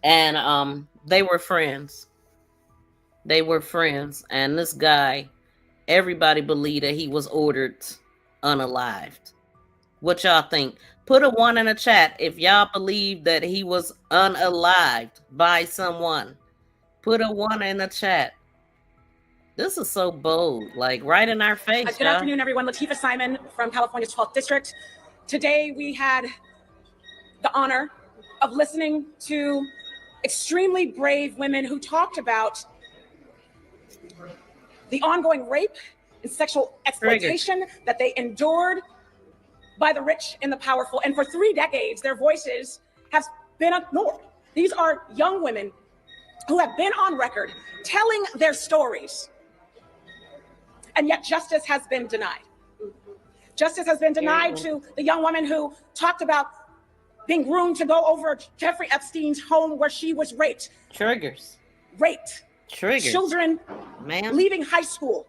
And they were friends. They were friends. And this guy, everybody believed that he was ordered unalived. What y'all think? Put a 1 in the chat if y'all believe that he was unalived by someone. Put a 1 in the chat. This is so bold, like right in our face. Good afternoon, everyone. Latifah Simon from California's 12th District. Today, we had the honor of listening to extremely brave women who talked about the ongoing rape and sexual exploitation that they endured by the rich and the powerful. And for 3 decades, their voices have been ignored. These are young women who have been on record telling their stories. And yet justice has been denied. Justice has been denied to the young woman who talked about being groomed to go over Jeffrey Epstein's home where she was raped. Triggers. Raped. Triggers. Children leaving high school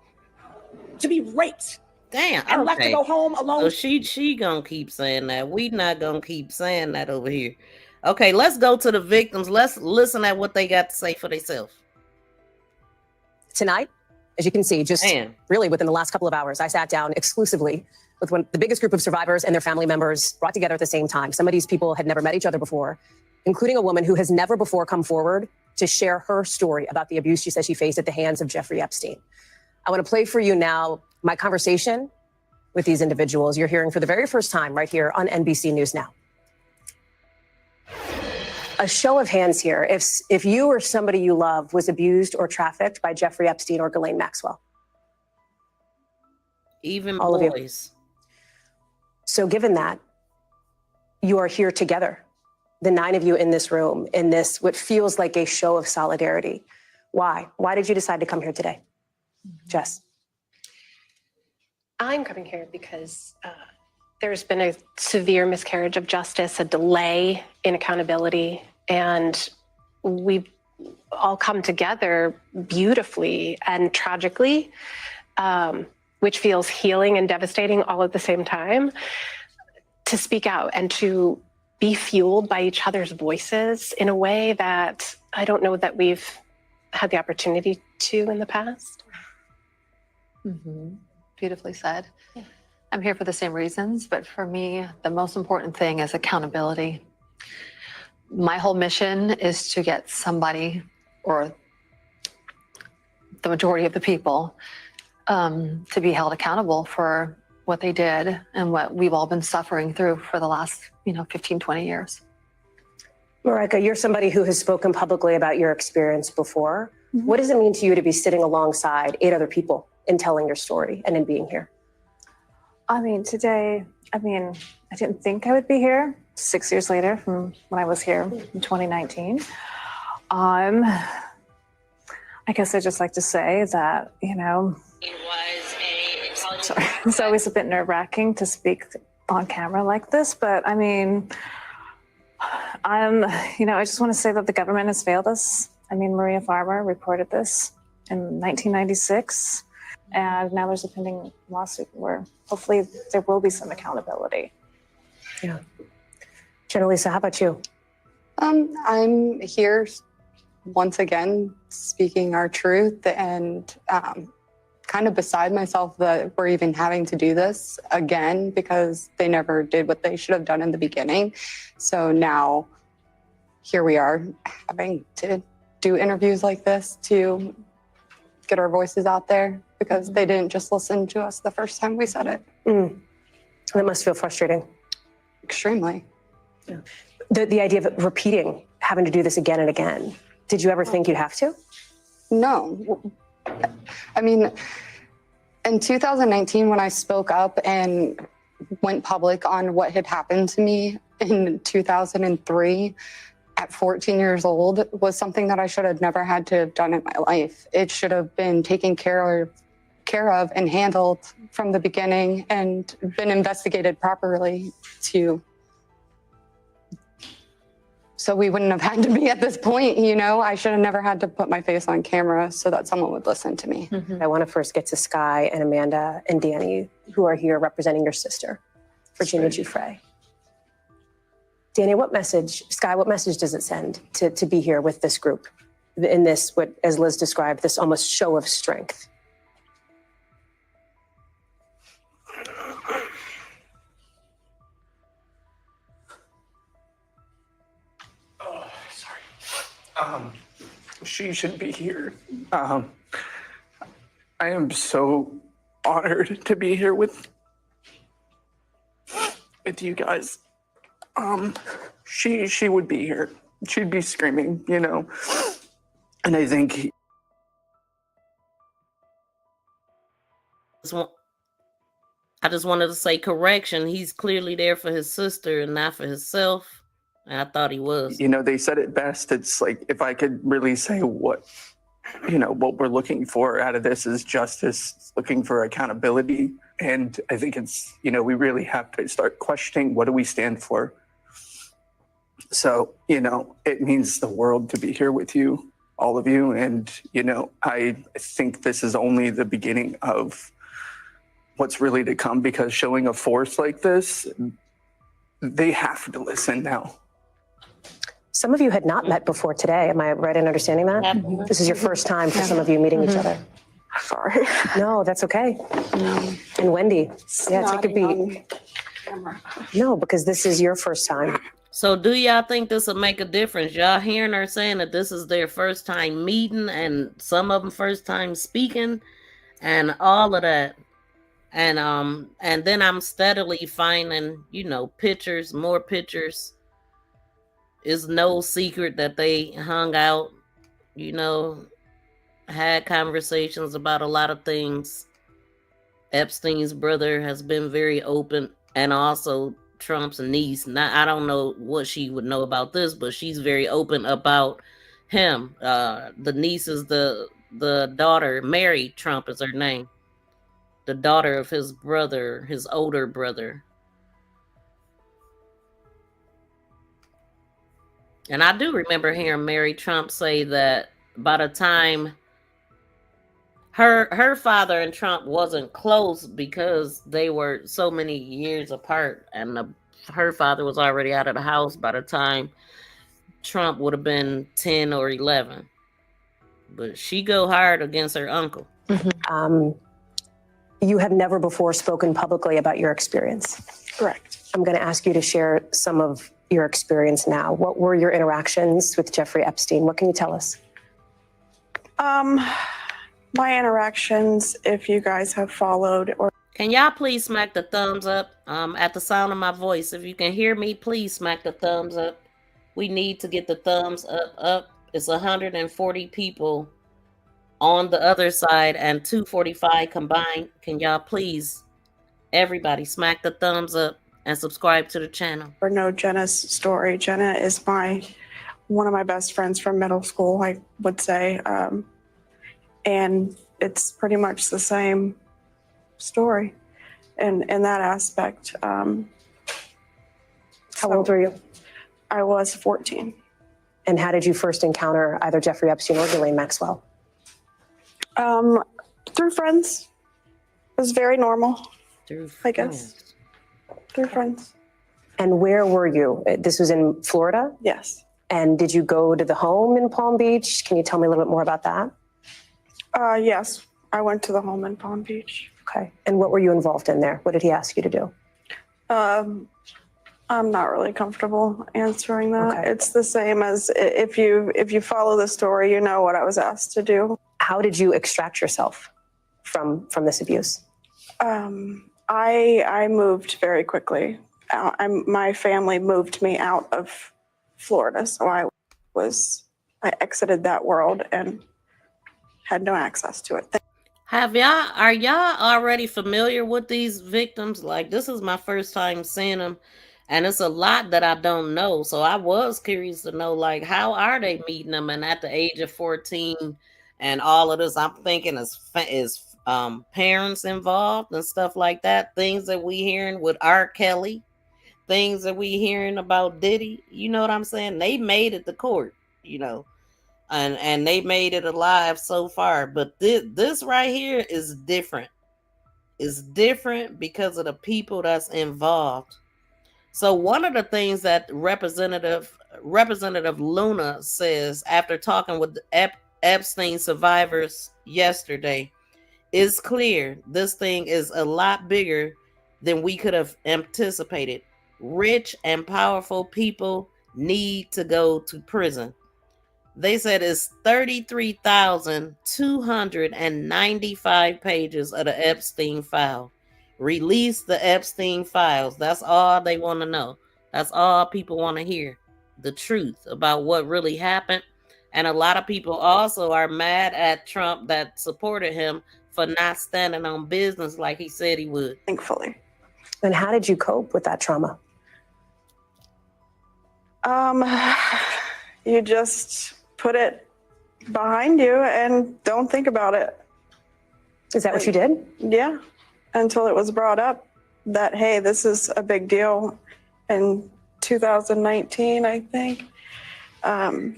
to be raped. Damn. And left to go home alone. So she gonna keep saying that. We not gonna keep saying that over here. Okay, let's go to the victims. Let's listen at what they got to say for themselves. Tonight, as you can see, just really within the last couple of hours, I sat down exclusively with the biggest group of survivors and their family members brought together at the same time. Some of these people had never met each other before, including a woman who has never before come forward to share her story about the abuse she says she faced at the hands of Jeffrey Epstein. I want to play for you now my conversation with these individuals you're hearing for the very first time right here on NBC News Now. A show of hands here, if you or somebody you love was abused or trafficked by Jeffrey Epstein or Ghislaine Maxwell. Even all boys. Of you. So given that, you are here together, the 9 of you in this room, in this, what feels like a show of solidarity. Why? Why did you decide to come here today? Jess? I'm coming here because there's been a severe miscarriage of justice, a delay in accountability, and we've all come together beautifully and tragically, which feels healing and devastating all at the same time, to speak out and to be fueled by each other's voices in a way that I don't know that we've had the opportunity to in the past. Mm-hmm. Beautifully said. Yeah. I'm here for the same reasons, but for me, the most important thing is accountability. My whole mission is to get somebody, or the majority of the people, to be held accountable for what they did and what we've all been suffering through for the last, 15, 20 years. Marika, you're somebody who has spoken publicly about your experience before. Mm-hmm. What does it mean to you to be sitting alongside 8 other people in telling your story and in being here? Today, I didn't think I would be here 6 years later from when I was here in 2019. I guess I'd just like to say that, it's always a bit nerve-wracking to speak on camera like this, but I mean, I just want to say that the government has failed us. I mean, Maria Farmer reported this in 1996, and now there's a pending lawsuit where hopefully there will be some accountability. Yeah. Lisa, how about you? I'm here once again speaking our truth and kind of beside myself that we're even having to do this again because they never did what they should have done in the beginning. So now here we are having to do interviews like this to get our voices out there because they didn't just listen to us the first time we said it. That must feel frustrating. Extremely. Yeah. The idea of repeating, having to do this again and again. Did you ever think you'd have to? No. I mean, in 2019, when I spoke up and went public on what had happened to me in 2003, at 14 years old, was something that I should have never had to have done in my life. It should have been taken care of and handled from the beginning and been investigated properly so we wouldn't have had to be at this point, I should have never had to put my face on camera so that someone would listen to me. I want to first get to Sky and Amanda and Danny, who are here representing your sister, Virginia Giuffre. Danny, what message does it send to be here with this group in this, what, as Liz described, this almost show of strength? She should be here. I am so honored to be here with you guys. She would be here. She'd be screaming, And I think I just wanted to say correction. He's clearly there for his sister and not for himself. I thought he was. they said it best. It's like, if I could really say what we're looking for out of this is justice, looking for accountability. And I think it's, we really have to start questioning, what do we stand for? So, it means the world to be here with you, all of you. And, I think this is only the beginning of what's really to come, because showing a force like this, they have to listen now. Some of you had not met before today. Am I right in understanding that? This is your first time for some of you meeting each other. Sorry. No, that's okay. And Wendy, take a beat. No, because this is your first time. So do y'all think this will make a difference? Y'all hearing her saying that this is their first time meeting and some of them first time speaking and all of that. And then I'm steadily finding, pictures, more pictures. It's no secret that they hung out, had conversations about a lot of things. Epstein's brother has been very open, and also Trump's niece. Now, I don't know what she would know about this, but she's very open about him. The niece is the daughter, Mary Trump is her name. The daughter of his brother, his older brother. And I do remember hearing Mary Trump say that by the time her father and Trump wasn't close because they were so many years apart, and her father was already out of the house by the time Trump would have been 10 or 11. But she go hard against her uncle. You have never before spoken publicly about your experience. Correct. I'm going to ask you to share some of your experience now. What were your interactions with Jeffrey Epstein? What can you tell us? My interactions, if you guys have followed or... Can y'all please smack the thumbs up at the sound of my voice? If you can hear me, please smack the thumbs up. We need to get the thumbs up. It's 140 people on the other side and 245 combined. Can y'all please, everybody, smack the thumbs up and subscribe to the channel. Or know Jenna's story. Jenna is one of my best friends from middle school, I would say. And it's pretty much the same story in that aspect. How old were you? I was 14. And how did you first encounter either Jeffrey Epstein or Ghislaine Maxwell? Through friends. It was very normal, I guess. Through friends. And where were you? This was in Florida? Yes. And did you go to the home in Palm Beach? Can you tell me a little bit more about that? Yes, I went to the home in Palm Beach. Okay. And what were you involved in there? What did he ask you to do? I'm not really comfortable answering that. Okay. It's the same as if you follow the story, you know what I was asked to do. How did you extract yourself from this abuse? I moved very quickly. My family moved me out of Florida, so I exited that world and had no access to it. Are y'all already familiar with these victims? Like, this is my first time seeing them, and it's a lot that I don't know. So I was curious to know, like, how are they meeting them? And at the age of 14 and all of this, I'm thinking is parents involved and stuff like that. Things that we hearing with R. Kelly, things that we hearing about Diddy. You know what I'm saying? They made it to court, you know. And they made it alive so far, but this right here is different. It's different because of the people that's involved. So one of the things that Representative Luna says after talking with Epstein survivors yesterday is clear. This thing is a lot bigger than we could have anticipated. Rich and powerful people need to go to prison. They said it's 33,295 pages of the Epstein file. Release the Epstein files. That's all they want to know. That's all people want to hear. The truth about what really happened. And a lot of people also are mad at Trump that supported him for not standing on business like he said he would. Thankfully. And how did you cope with that trauma? You just put it behind you and don't think about it. Is that what you did? Yeah, until it was brought up that, hey, this is a big deal in 2019, I think.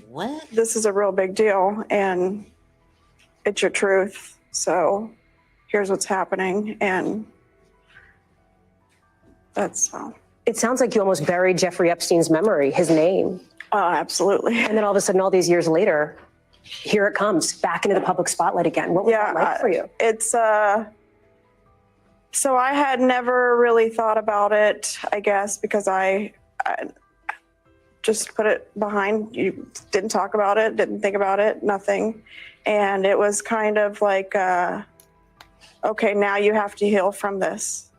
What? This is a real big deal and it's your truth. So here's what's happening. And that's all. It sounds like you almost buried Jeffrey Epstein's memory, his name. Absolutely. And then all of a sudden, all these years later, here it comes back into the public spotlight again. What was that like for you? It's so I had never really thought about it, I guess, because I just put it behind. You didn't talk about it, didn't think about it, nothing. And it was kind of like, okay, now you have to heal from this.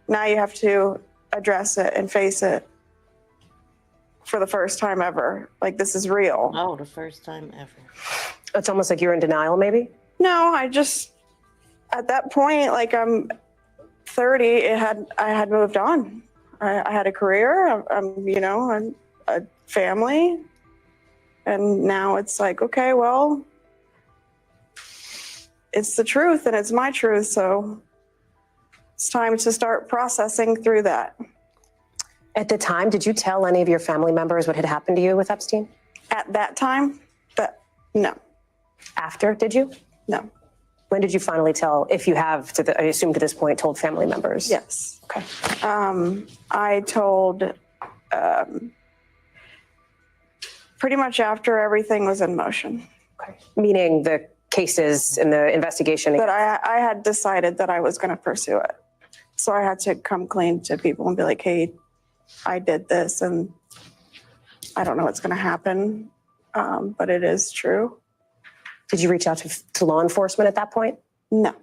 Now you have to address it and face it. For the first time ever. Like, this is real. Oh, the first time ever. It's almost like you're in denial, maybe? No, I just, at that point, like I'm 30, I had moved on. I had a career, I'm a family. And now it's like, okay, well, it's the truth and it's my truth. So it's time to start processing through that. At the time, did you tell any of your family members what had happened to you with Epstein? At that time, no. After, did you? No. When did you finally tell, if you have, I assume to this point, told family members? Yes. Okay. I told pretty much after everything was in motion. Okay. Meaning the cases and the investigation? But I had decided that I was going to pursue it. So I had to come clean to people and be like, hey, I did this and I don't know what's going to happen, but it is true. Did you reach out to law enforcement at that point? No.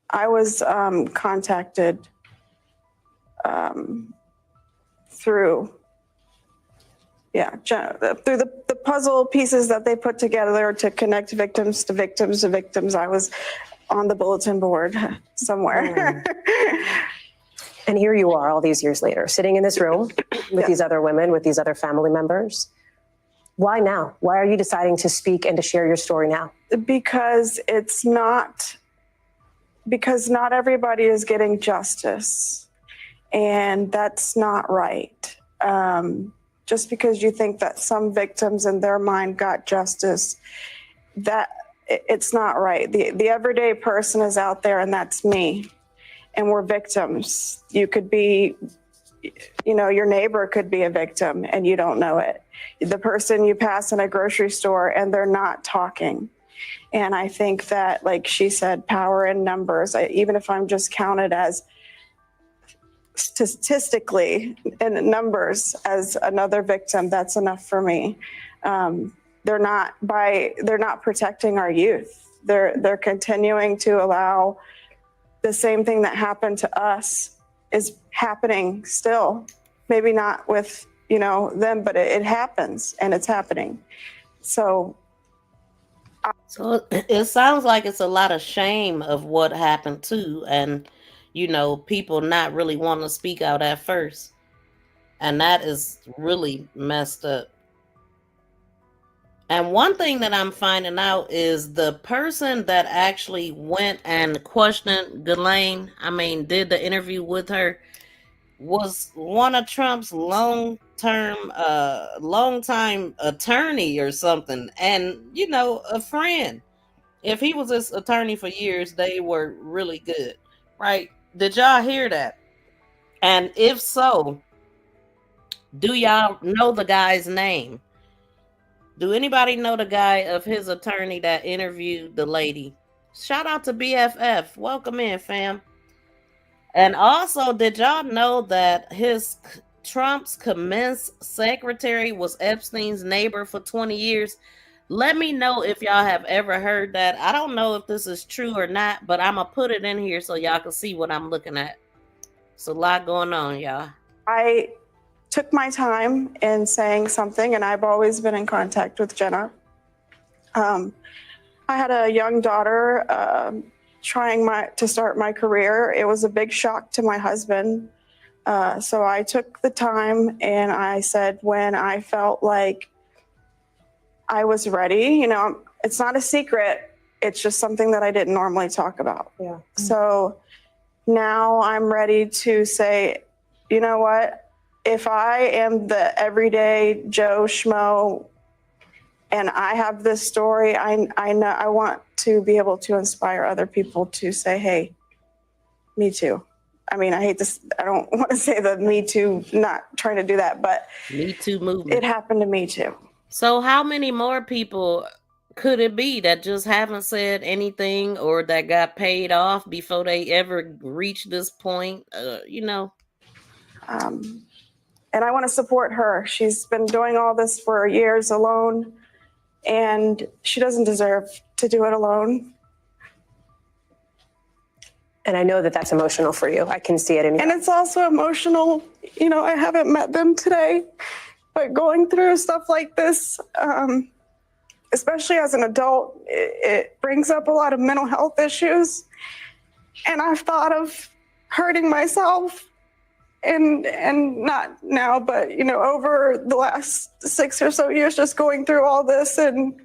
I was contacted through the puzzle pieces that they put together to connect victims to victims to victims. I was on the bulletin board somewhere. And here you are all these years later, sitting in this room with these other women, with these other family members. Why now? Why are you deciding to speak and to share your story now? Because not everybody is getting justice. And that's not right. just because you think that some victims in their mind got justice, that it's not right. The everyday person is out there, and that's me, and we're victims. You could be, your neighbor could be a victim and you don't know it. The person you pass in a grocery store and they're not talking. And I think that, like she said, power in numbers, even if I'm just counted as statistically in numbers as another victim, that's enough for me. They're not protecting our youth. They're continuing to allow the same thing that happened to us is happening still. Maybe not with them, but it happens, and it's happening. So it sounds like it's a lot of shame of what happened too, and people not really want to speak out at first, and that is really messed up. And one thing that I'm finding out is the person that actually went and questioned Ghislaine, did the interview with her, was one of Trump's long-time attorney or something, and a friend. If he was his attorney for years, they were really good, right? Did y'all hear that? And if so, do y'all know the guy's name? Do anybody know the guy of his attorney that interviewed the lady? Shout out to BFF. Welcome in, fam. And also, did y'all know that Trump's commence secretary was Epstein's neighbor for 20 years? Let me know if y'all have ever heard that. I don't know if this is true or not, but I'm going to put it in here so y'all can see what I'm looking at. It's a lot going on, y'all. I took my time in saying something, and I've always been in contact with Jenna. I had a young daughter trying to start my career. It was a big shock to my husband. So I took the time, and I said when I felt like I was ready, it's not a secret. It's just something that I didn't normally talk about. Yeah. So now I'm ready to say, you know what? If I am the everyday Joe Schmo and I have this story, I know I want to be able to inspire other people to say, hey, me too. I hate this. I don't want to say the me too, not trying to do that, but Me Too movement. it happened to me too. So how many more people could it be that just haven't said anything or that got paid off before they ever reached this point? And I want to support her. She's been doing all this for years alone, and she doesn't deserve to do it alone. And I know that that's emotional for you. I can see it in you. And it's also emotional. I haven't met them today, but going through stuff like this, especially as an adult, it brings up a lot of mental health issues. And I've thought of hurting myself. And not now, but over the last 6 or so years, just going through all this, and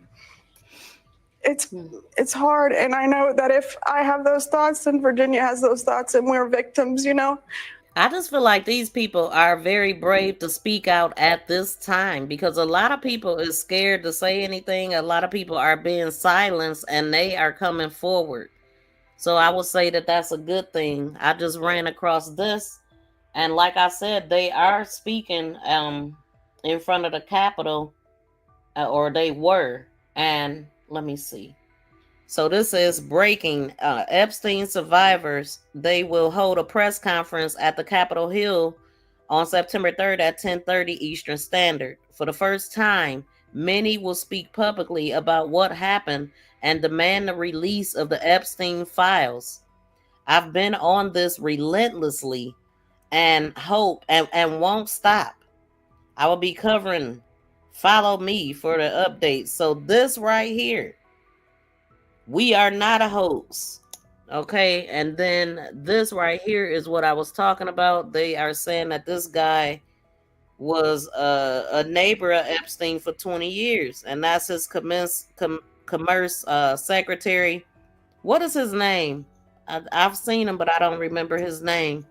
it's hard. And I know that if I have those thoughts, and Virginia has those thoughts, and we're victims, I just feel like these people are very brave to speak out at this time, because a lot of people is scared to say anything. A lot of people are being silenced, and they are coming forward. So I would say that that's a good thing. I just ran across this. And like I said, they are speaking in front of the Capitol, or they were. And let me see. So this is breaking. Epstein survivors, they will hold a press conference at the Capitol Hill on September 3rd at 10:30 Eastern Standard. For the first time, many will speak publicly about what happened and demand the release of the Epstein files. I've been on this relentlessly and hope and won't stop. I will be covering. Follow me for the updates. So this right here, we are not a hoax. Okay, and then this right here is what I was talking about. They are saying that this guy was a neighbor of Epstein for 20 years, and that's his commerce secretary. What is his name? I've seen him, but I don't remember his name.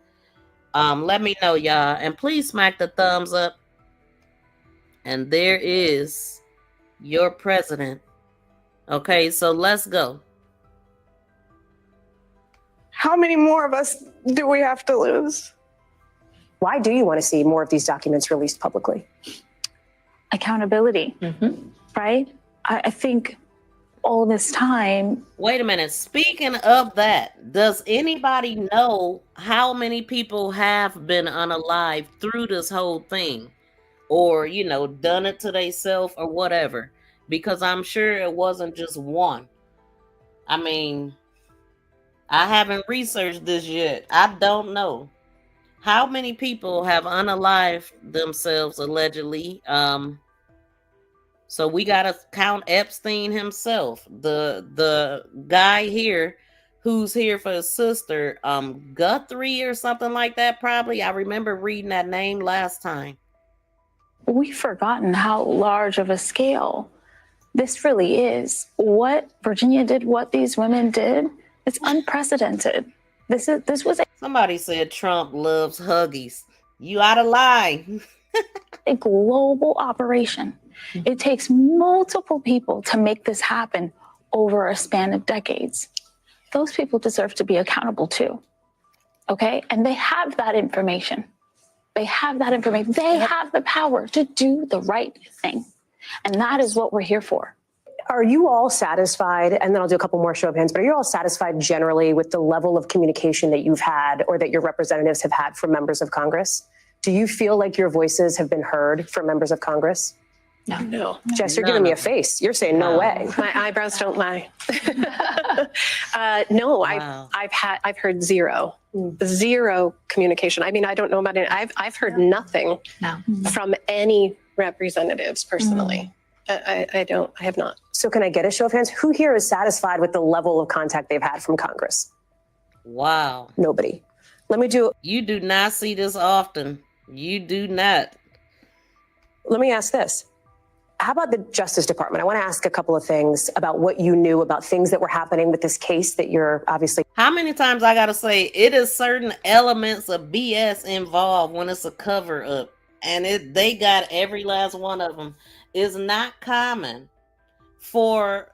Let me know, y'all, and please smack the thumbs up. And there is your president. Okay, so let's go. How many more of us do we have to lose? Why do you want to see more of these documents released publicly? Accountability, right? I think all this time. Wait a minute. Speaking of that, does anybody know how many people have been unalive through this whole thing? Or, you know, done it to themselves or whatever? Because I'm sure it wasn't just one. I mean, I haven't researched this yet. I don't know. How many people have unalived themselves allegedly? So we gotta count Epstein himself, the guy here who's here for his sister, Guthrie or something like that. Probably, I remember reading that name last time. We've forgotten how large of a scale this really is. What Virginia did, what these women did, it's unprecedented. This was Somebody said Trump loves Huggies. You out of line. a global operation. It takes multiple people to make this happen over a span of decades. Those people deserve to be accountable too. Okay? And they have that information. They have that information. They have the power to do the right thing. And that is what we're here for. Are you all satisfied, and then I'll do a couple more show of hands, but are you all satisfied generally with the level of communication that you've had or that your representatives have had from members of Congress? Do you feel like your voices have been heard from members of Congress? No. Jess, you're giving me a face. You're saying no way. My eyebrows don't lie. No, Wow. I've heard zero communication. I mean, I don't know about it. I've heard nothing from any representatives personally. I have not. So can I get a show of hands? Who here is satisfied with the level of contact they've had from Congress? Wow. Nobody. Let me do. You do not see this often. You do not. Let me ask this. How about the Justice Department? I want to ask a couple of things about what you knew about things that were happening with this case that you're obviously. How many times I gotta say it is certain elements of BS involved when it's a cover up, and they got every last one of them. It's not common for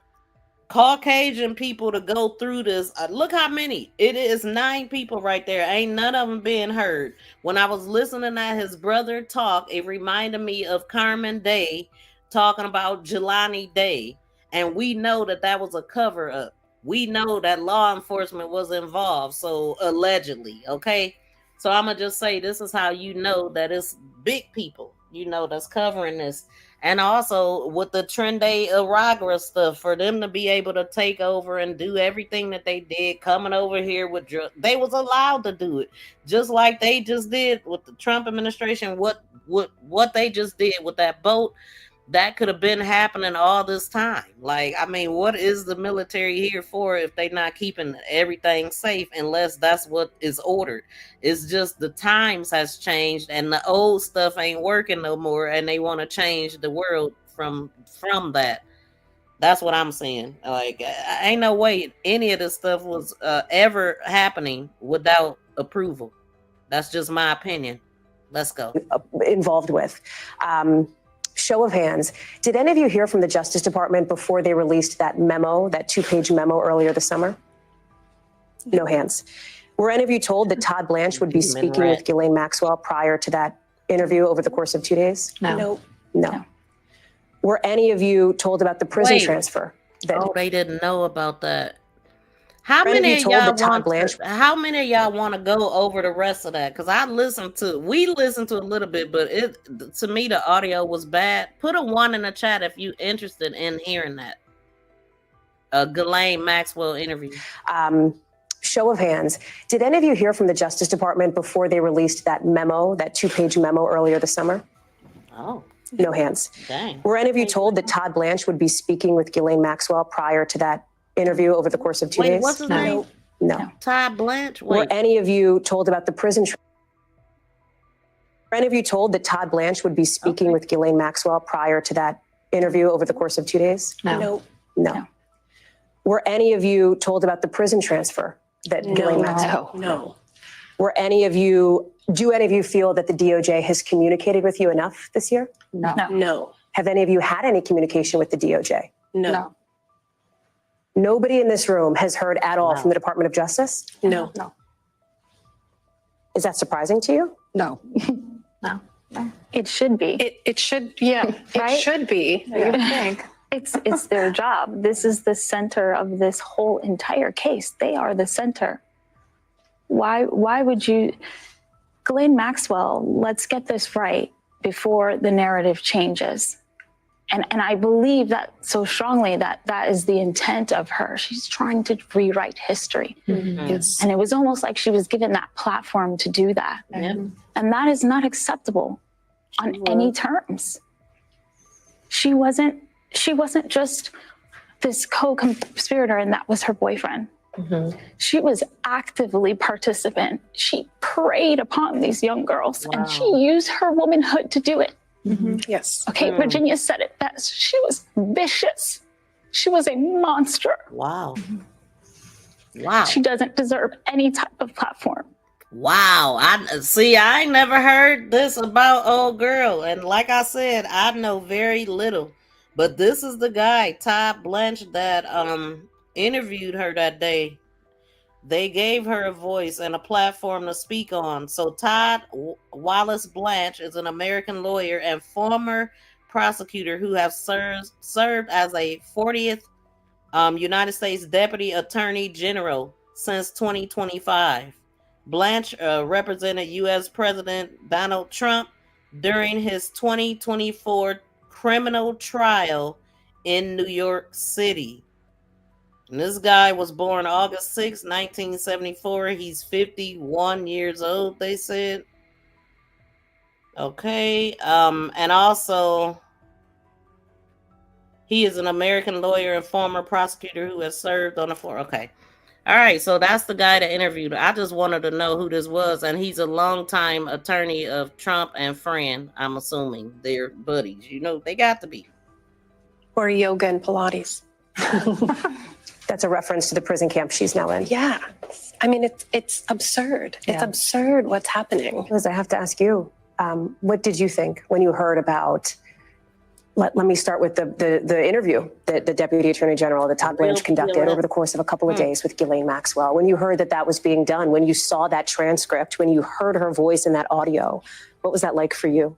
Caucasian people to go through this. Look how many. It is 9 people right there. Ain't none of them being heard. When I was listening at his brother talk, it reminded me of Carmen Day talking about Jelani Day. And we know that was a cover up. We know that law enforcement was involved. So allegedly, okay? So I'm going to just say this is how you know that it's big people, you know, that's covering this. And also with the Tren Aragua stuff, for them to be able to take over and do everything that they did, coming over here with drugs, they was allowed to do it, just like they just did with the Trump administration. What they just did with that boat, that could have been happening all this time. Like, I mean, what is the military here for if they're not keeping everything safe, unless that's what is ordered? It's just the times has changed and the old stuff ain't working no more, and they want to change the world from that. That's what I'm saying. Like, ain't no way any of this stuff was ever happening without approval. That's just my opinion. Let's go. Involved with. Show of hands. Did any of you hear from the Justice Department before they released that memo, that 2-page memo earlier this summer? No hands. Were any of you told that Todd Blanche would be speaking with Ghislaine Maxwell prior to that interview over the course of 2 days? No. No. Were any of you told about the prison transfer? They didn't know about that. How many of y'all want to go over the rest of that? Because we listened to a little bit, but to me the audio was bad. Put a 1 in the chat if you interested in hearing that. Ghislaine Maxwell interview. Show of hands. Did any of you hear from the Justice Department before they released that memo, that 2-page memo earlier this summer? Oh. No hands. Dang. Were any of you told that Todd Blanche would be speaking with Ghislaine Maxwell prior to that interview over the course of 2 days? What's his name? No. Todd Blanche? Were any of you told about the prison? Were any of you told that Todd Blanche would be speaking with Ghislaine Maxwell prior to that interview over the course of 2 days? No. Were any of you told about the prison transfer that Ghislaine Maxwell? No. Do any of you feel that the DOJ has communicated with you enough this year? No. No. Have any of you had any communication with the DOJ? No. Nobody in this room has heard at all from the Department of Justice? No. No. Is that surprising to you? No. No. It should be. It should, yeah, Right? it should be. You would think. It's their job. This is the center of this whole entire case. They are the center. Why would you, Ghislaine Maxwell, let's get this right before the narrative changes. And I believe that so strongly that is the intent of her. She's trying to rewrite history. Yes. And it was almost like she was given that platform to do that. And that is not acceptable on any terms. She wasn't just this co-conspirator and that was her boyfriend. She was actively participant. She preyed upon these young girls and she used her womanhood to do it. Yes. Okay, Virginia said it best. She was vicious. She was a monster. Wow. She doesn't deserve any type of platform. Wow. I ain't never heard this about old girl. And like I said, I know very little. But this is the guy, Todd Blanche, that interviewed her that day. They gave her a voice and a platform to speak on. So Todd Wallace Blanche is an American lawyer and former prosecutor who has served as a 40th United States Deputy Attorney General since 2025. Blanche represented U.S. President Donald Trump during his 2024 criminal trial in New York City. And this guy was born August 6, 1974. He's 51 years old, they said. Okay. And also, he is an American lawyer and former prosecutor who has served on the floor. Okay. All right. So that's the guy that interviewed. I just wanted to know who this was. And he's a longtime attorney of Trump and friend. I'm assuming they're buddies. You know, they got to be. Or yoga and Pilates. That's a reference to the prison camp she's now in. Yeah. I mean, it's absurd. It's absurd what's happening. Liz, I have to ask you, what did you think when you heard about, let me start with the interview that the Deputy Attorney General, that Todd Blanche conducted over the course of a couple of days with Ghislaine Maxwell. When you heard that was being done, when you saw that transcript, when you heard her voice in that audio, what was that like for you?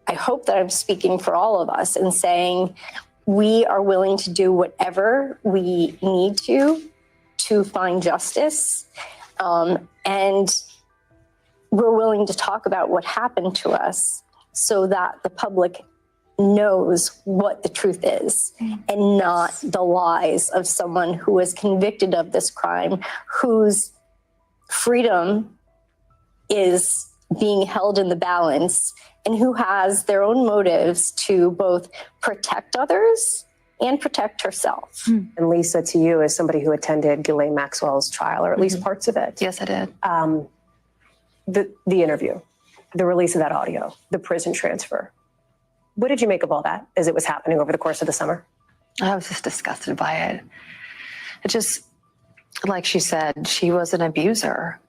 I hope that I'm speaking for all of us and saying, we are willing to do whatever we need to find justice. And we're willing to talk about what happened to us so that the public knows what the truth is and not the lies of someone who was convicted of this crime, whose freedom is being held in the balance, and who has their own motives to both protect others and protect herself. And Lisa, to you, as somebody who attended Ghislaine Maxwell's trial, or at least parts of it. Yes, I did. The interview, the release of that audio, the prison transfer. What did you make of all that as it was happening over the course of the summer? I was just disgusted by it. It just, like she said, she was an abuser.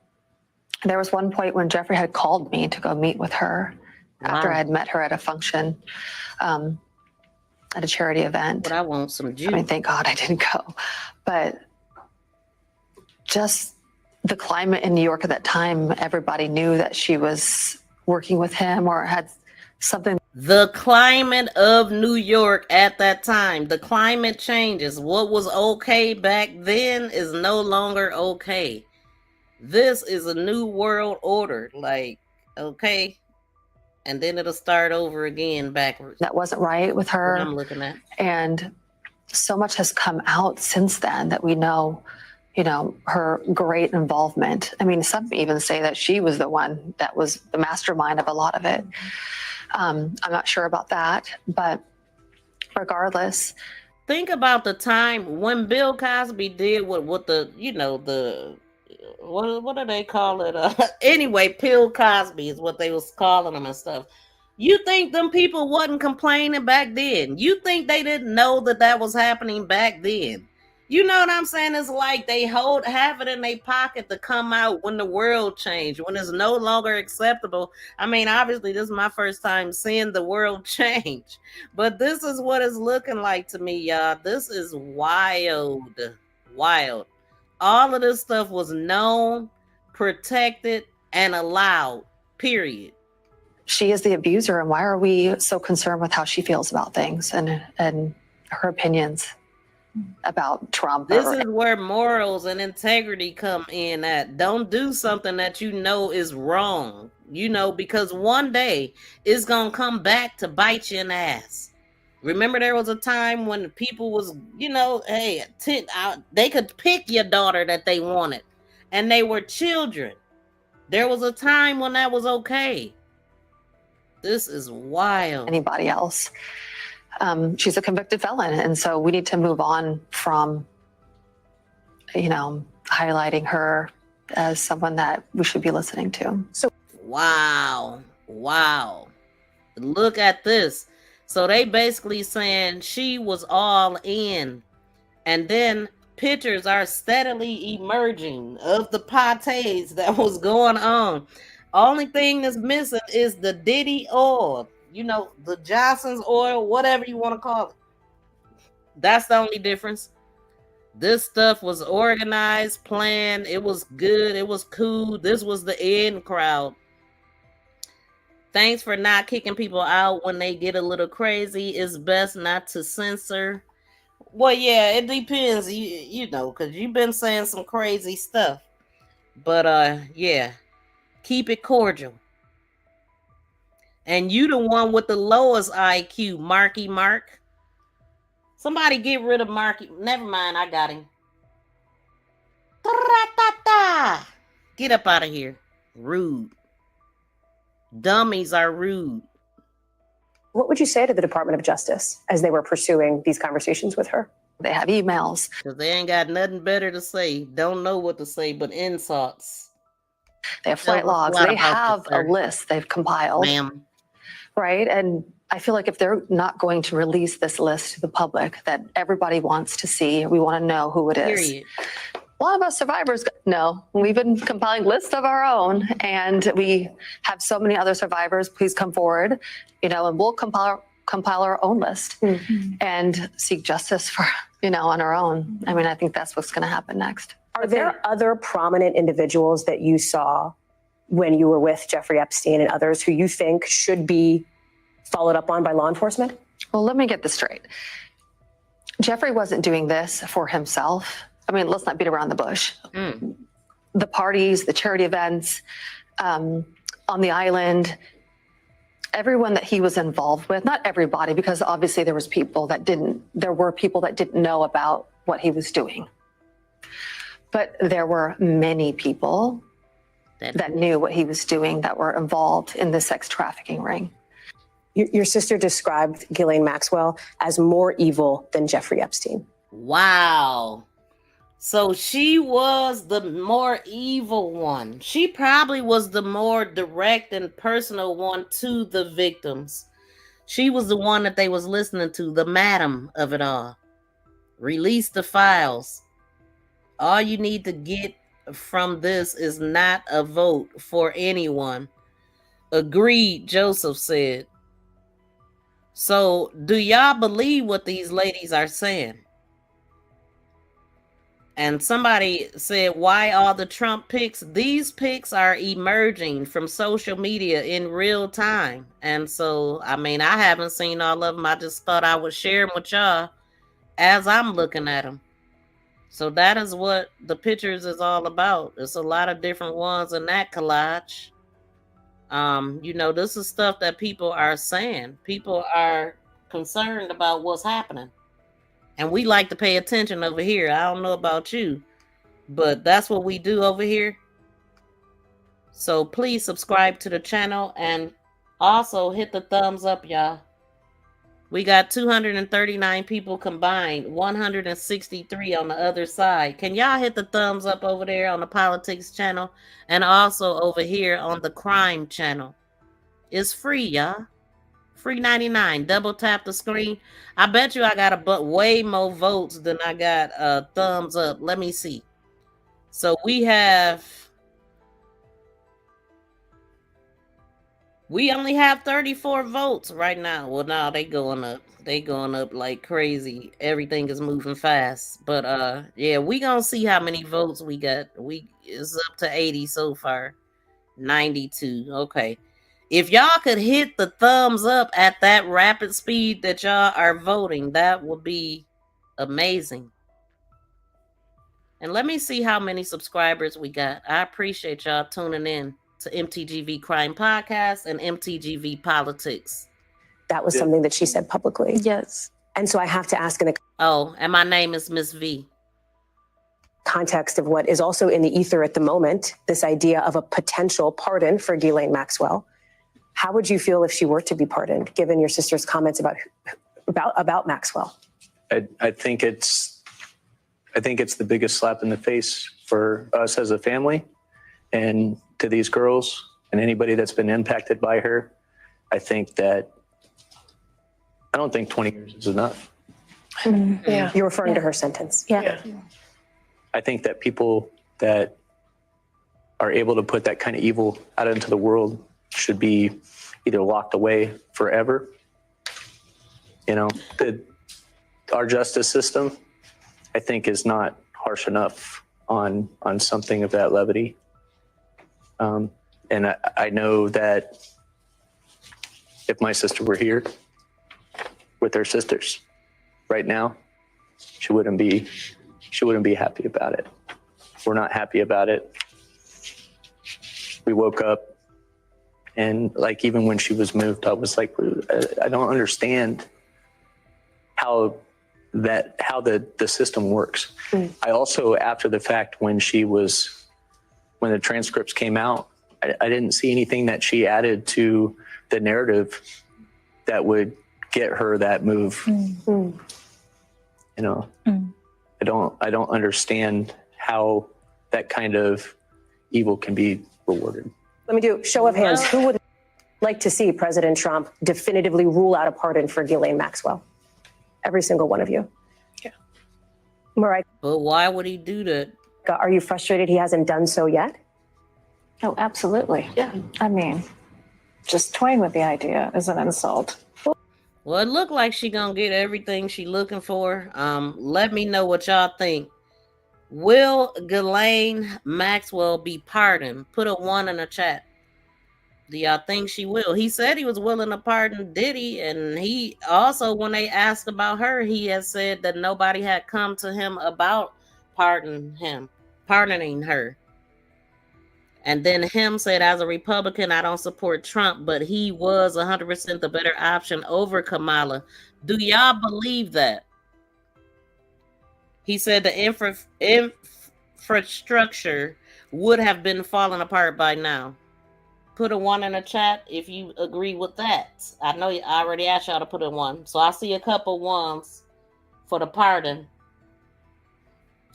There was one point when Jeffrey had called me to go meet with her after I had met her at a function, at a charity event. But I want some juice. I mean, thank God I didn't go. But just the climate in New York at that time, everybody knew that she was working with him or had something. The climate of New York at that time, the climate changes. What was okay back then is no longer okay. This is a new world order. Like, okay. And then it'll start over again backwards. That wasn't right with her. What I'm looking at. And so much has come out since then that we know, her great involvement. I mean, some even say that she was the one that was the mastermind of a lot of it. I'm not sure about that, but regardless. Think about the time when Bill Cosby did what the what do they call it? Anyway, Bill Cosby is what they was calling him and stuff. You think them people wasn't complaining back then? You think they didn't know that was happening back then? You know what I'm saying? It's like they have it in their pocket to come out when the world changed, when it's no longer acceptable. I mean, obviously, this is my first time seeing the world change, but this is what it's looking like to me, y'all. This is wild, wild. All of this stuff was known, protected, and allowed, period. She is the abuser, and why are we so concerned with how she feels about things and her opinions about Trump? This is where morals and integrity come in at. Don't do something that you know is wrong, because one day it's going to come back to bite you in the ass. Remember, there was a time when people was, hey, they could pick your daughter that they wanted, and they were children. There was a time when that was okay. This is wild. Anybody else? She's a convicted felon, and so we need to move on from, highlighting her as someone that we should be listening to. So, wow, look at this. So they basically saying she was all in, and then pictures are steadily emerging of the parties that was going on. Only thing that's missing is the Diddy oil. The Johnson's oil, whatever you want to call it. That's the only difference. This stuff was organized, planned. It was good. It was cool. This was the in crowd. Thanks for not kicking people out when they get a little crazy. It's best not to censor. Well, yeah, it depends. Because you've been saying some crazy stuff. But yeah, keep it cordial. And you the one with the lowest IQ, Marky Mark. Somebody get rid of Marky. Never mind, I got him. Get up out of here. Rude. Dummies are rude. What would you say to the Department of Justice as they were pursuing these conversations with her? They have emails. Because they ain't got nothing better to say. Don't know what to say, but insults. They have flight logs. They have a list they've compiled. Ma'am. Right? And I feel like if they're not going to release this list to the public that everybody wants to see, we want to know who it is. Period. A lot of us survivors know. We've been compiling lists of our own, and we have so many other survivors. Please come forward, and we'll compile our own list and seek justice for, on our own. I mean, I think that's what's going to happen next. Are there other prominent individuals that you saw when you were with Jeffrey Epstein and others who you think should be followed up on by law enforcement? Well, let me get this straight. Jeffrey wasn't doing this for himself. I mean, let's not beat around the bush. The parties, the charity events, on the island, everyone that he was involved with, not everybody, because obviously there were people that didn't know about what he was doing. But there were many people that knew what he was doing that were involved in the sex trafficking ring. Your sister described Ghislaine Maxwell as more evil than Jeffrey Epstein. Wow. So she was the more evil one. She probably was the more direct and personal one to the victims. She was the one that they was listening to, the madam of it all. Release the files. All you need to get from this is not a vote for anyone. Agreed, Joseph said. So, do y'all believe what these ladies are saying? And somebody said, why all the Trump pics? These pics are emerging from social media in real time. And so, I mean, I haven't seen all of them. I just thought I would share them with y'all as I'm looking at them. So that is what the pictures is all about. It's a lot of different ones in that collage. This is stuff that people are saying. People are concerned about what's happening. And we like to pay attention over here. I don't know about you, but that's what we do over here. So please subscribe to the channel and also hit the thumbs up, y'all. We got 239 people combined, 163 on the other side. Can y'all hit the thumbs up over there on the politics channel and also over here on the crime channel? It's free, y'all. Free 99. Double tap the screen. I bet you I got way more votes than I got thumbs up. Let me see. So we only have 34 votes right now. Well, now they going up. They going up like crazy. Everything is moving fast. But yeah, we gonna see how many votes we got. It's up to 80 so far. 92. Okay. If y'all could hit the thumbs up at that rapid speed that y'all are voting, that would be amazing. And let me see how many subscribers we got. I appreciate y'all tuning in to MTGV Crime Podcast and MTGV Politics. That was something that she said publicly. Yes. And so I have to ask in the and my name is Miss V. Context of what is also in the ether at the moment, this idea of a potential pardon for Ghislaine Maxwell. How would you feel if she were to be pardoned, given your sister's comments about Maxwell? I think it's the biggest slap in the face for us as a family and to these girls and anybody that's been impacted by her. I don't think 20 years is enough. Yeah. You're referring to her sentence. Yeah. I think that people that are able to put that kind of evil out into the world should be either locked away forever. You know, our justice system, I think, is not harsh enough on something of that levity. And I know that if my sister were here with her sisters right now, she wouldn't be happy about it. We're not happy about it. We woke up and like, even when she was moved, I was like, I don't understand how the system works. I also, after the fact, when the transcripts came out, I didn't see anything that she added to the narrative that would get her that move. You know, I don't understand how that kind of evil can be rewarded. Let me do a show of hands. Who would like to see President Trump definitively rule out a pardon for Ghislaine Maxwell? Every single one of you. Yeah. Mariah. But why would he do that? Are you frustrated he hasn't done so yet? Oh, absolutely. Yeah. I mean, just toying with the idea is an insult. Well, it looked like she gonna get everything she looking for. Let me know what y'all think. Will Ghislaine Maxwell be pardoned? Put a 1 in the chat. Do y'all think she will? He said he was willing to pardon Diddy, and he also, when they asked about her, he has said that nobody had come to him about pardoning her. And then him said, as a Republican, I don't support Trump, but he was 100% the better option over Kamala. Do y'all believe that? He said the infrastructure would have been falling apart by now. Put a 1 in the chat if you agree with that. I know I already asked y'all to put a 1. So I see a couple 1s for the pardon.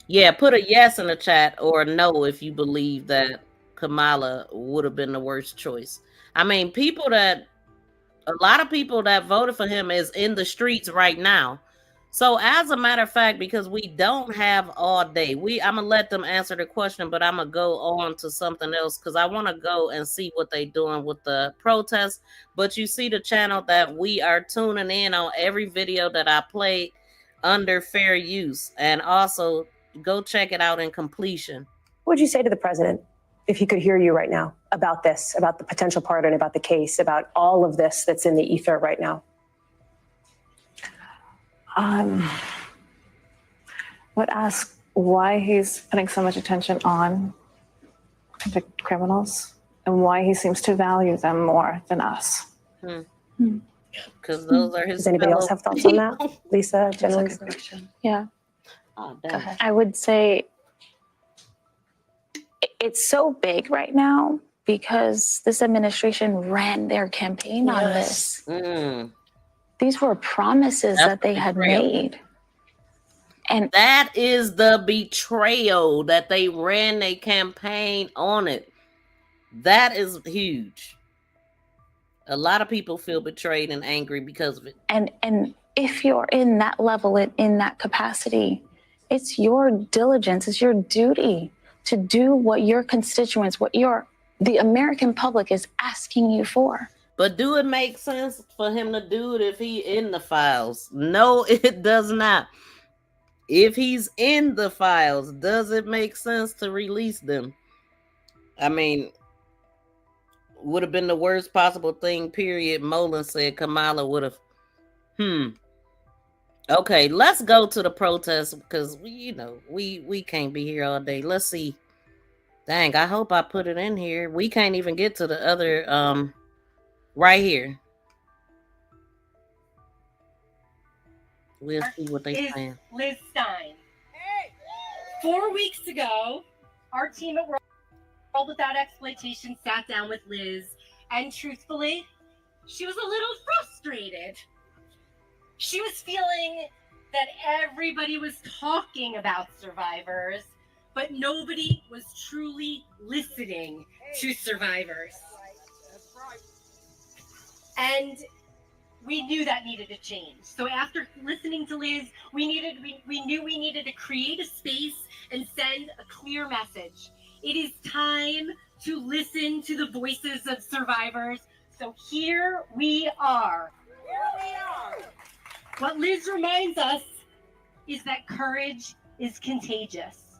Yeah, put a yes in the chat or no if you believe that Kamala would have been the worst choice. I mean, a lot of people that voted for him is in the streets right now. So as a matter of fact, because we don't have all day, I'm gonna let them answer the question, but I'm gonna go on to something else because I want to go and see what they're doing with the protests. But you see the channel that we are tuning in on every video that I play under fair use, and also go check it out in completion. What would you say to the president if he could hear you right now about this, about the potential pardon, about the case, about all of this that's in the ether right now? Would ask why he's putting so much attention on convicted criminals and why he seems to value them more than us. Because those are his. Does anybody else have thoughts on that? Lisa, Jenna? Yeah. Oh, damn. I would say it's so big right now because this administration ran their campaign on this. These were promises that they had made. And that is the betrayal, that they ran a campaign on it. That is huge. A lot of people feel betrayed and angry because of it. And if you're in that level, in that capacity, it's your diligence, it's your duty to do what your constituents, the American public is asking you for. But do it make sense for him to do it if he in the files? No, it does not. If he's in the files, does it make sense to release them? I mean, would have been the worst possible thing, period. Mullen said Kamala would have. Okay, let's go to the protest because we can't be here all day. Let's see. Dang, I hope I put it in here. We can't even get to the other right here. We'll see what they saying. Liz Stein. 4 weeks ago, our team at World Without Exploitation sat down with Liz, and truthfully, she was a little frustrated. She was feeling that everybody was talking about survivors, but nobody was truly listening to survivors. And we knew that needed to change. So after listening to Liz, we knew we needed to create a space and send a clear message. It is time to listen to the voices of survivors. So here we are. What Liz reminds us is that courage is contagious.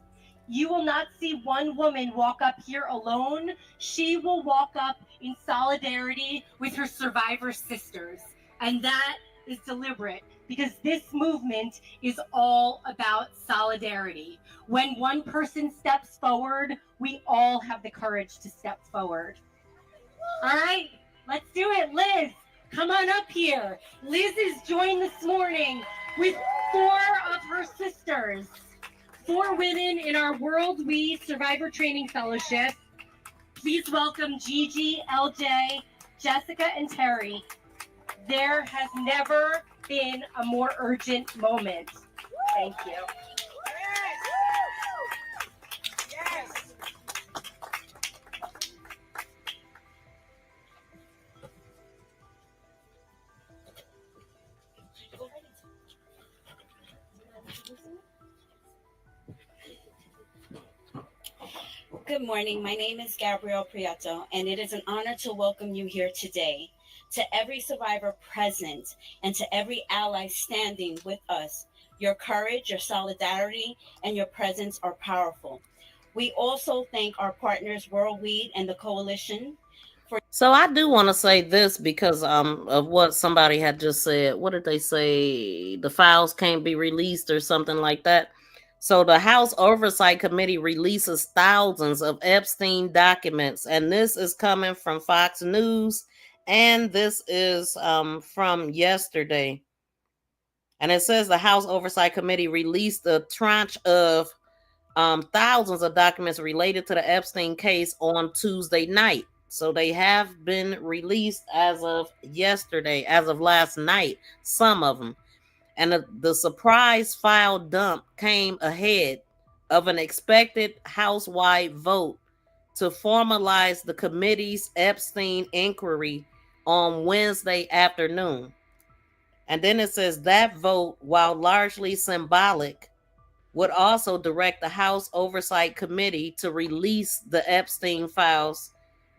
You will not see one woman walk up here alone. She will walk up in solidarity with her survivor sisters. And that is deliberate because this movement is all about solidarity. When one person steps forward, we all have the courage to step forward. All right, let's do it. Liz, come on up here. Liz is joined this morning with 4 of her sisters, 4 women in our World We Survivor Training Fellowship. Please welcome Gigi, LJ, Jessica, and Terry. There has never been a more urgent moment. Thank you. Good morning. My name is Gabrielle Prieto, and it is an honor to welcome you here today. To every survivor present and to every ally standing with us, your courage, your solidarity, and your presence are powerful. We also thank our partners, World Weed and the Coalition. So I do want to say this because of what somebody had just said. What did they say? The files can't be released or something like that. So the House Oversight Committee releases thousands of Epstein documents, and this is coming from Fox News, and this is from yesterday. And it says the House Oversight Committee released a tranche of thousands of documents related to the Epstein case on Tuesday night. So they have been released as of yesterday, as of last night, some of them. And the surprise file dump came ahead of an expected House-wide vote to formalize the committee's Epstein inquiry on Wednesday afternoon. And then it says that vote, while largely symbolic, would also direct the House Oversight Committee to release the Epstein files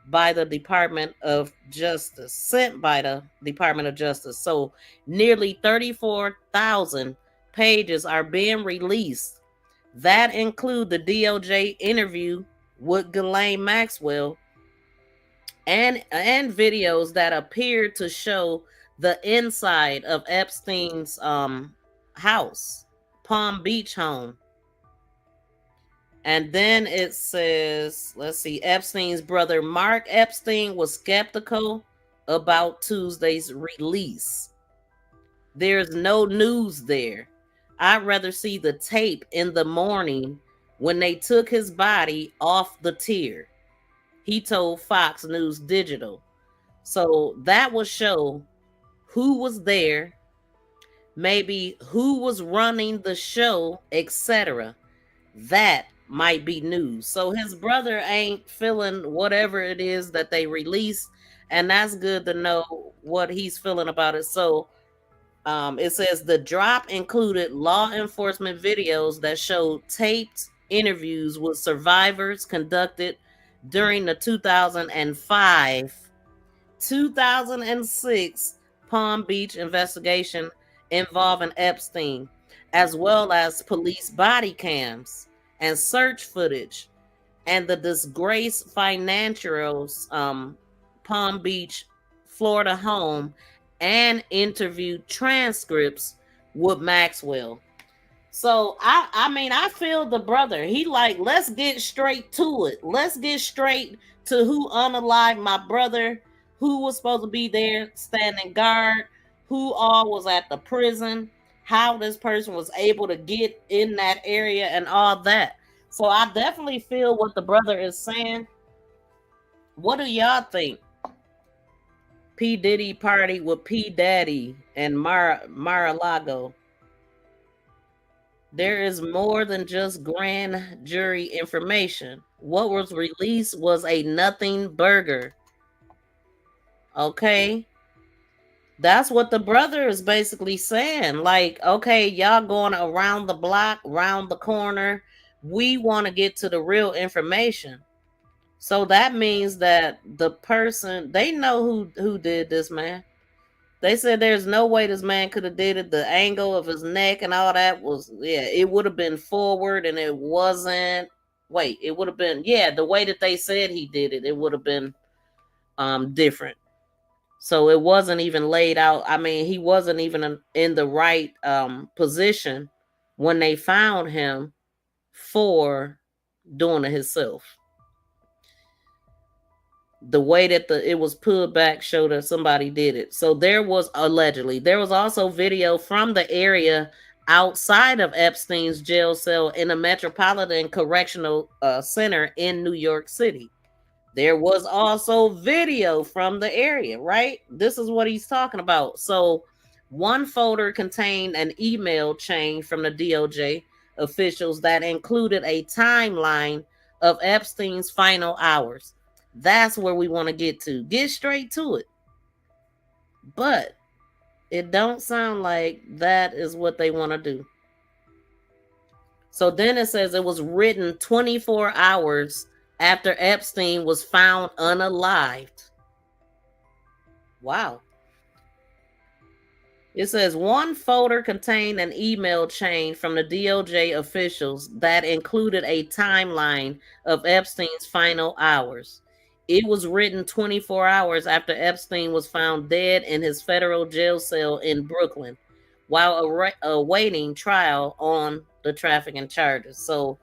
by the Department of Justice, sent by the Department of Justice. So nearly 34,000 pages are being released. That include the DOJ interview with Ghislaine Maxwell and videos that appear to show the inside of Epstein's house, Palm Beach home. And then it says, let's see, Epstein's brother Mark Epstein was skeptical about Tuesday's release. There's no news there. I'd rather see the tape in the morning when they took his body off the tier, he told Fox News Digital. So that will show who was there, maybe who was running the show, etc. That might be news. So his brother ain't feeling whatever it is that they released. and that's good to know what he's feeling about it. So it says the drop included law enforcement videos that showed taped interviews with survivors conducted during the 2005 2006 Palm Beach investigation involving Epstein, as well as police body cams and search footage, and the disgraced financials Palm Beach, Florida home, and interview transcripts with Maxwell. So I mean, I feel the brother. He like, let's get straight to it. Let's get straight to who unalived my brother, who was supposed to be there standing guard, who all was at the prison, how this person was able to get in that area and all that. So I definitely feel what the brother is saying. What do y'all think? P. Diddy party with P. Daddy and Mar-a-Lago. There is more than just grand jury information. What was released was a nothing burger. Okay. That's what the brother is basically saying. Like, okay, y'all going around the block, around the corner. We want to get to the real information. So that means that the person, they know who did this, man. They said there's no way this man could have did it. The angle of his neck and all that was, yeah, it would have been forward and it wasn't. Wait, it would have been, yeah, the way that they said he did it, it would have been different. So it wasn't even laid out. I mean, he wasn't even in the right position when they found him for doing it himself. The way that it was pulled back showed that somebody did it. So there was also video from the area outside of Epstein's jail cell in a Metropolitan Correctional Center in New York City. There was also video from the area, right? This is what he's talking about. So one folder contained an email chain from the DOJ officials that included a timeline of Epstein's final hours. That's where we want to get to. Get straight to it. But it don't sound like that is what they want to do. So then it says it was written 24 hours after Epstein was found unalived. Wow. It says one folder contained an email chain from the DOJ officials that included a timeline of Epstein's final hours. It was written 24 hours after Epstein was found dead in his federal jail cell in Brooklyn while awaiting trial on the trafficking charges. So,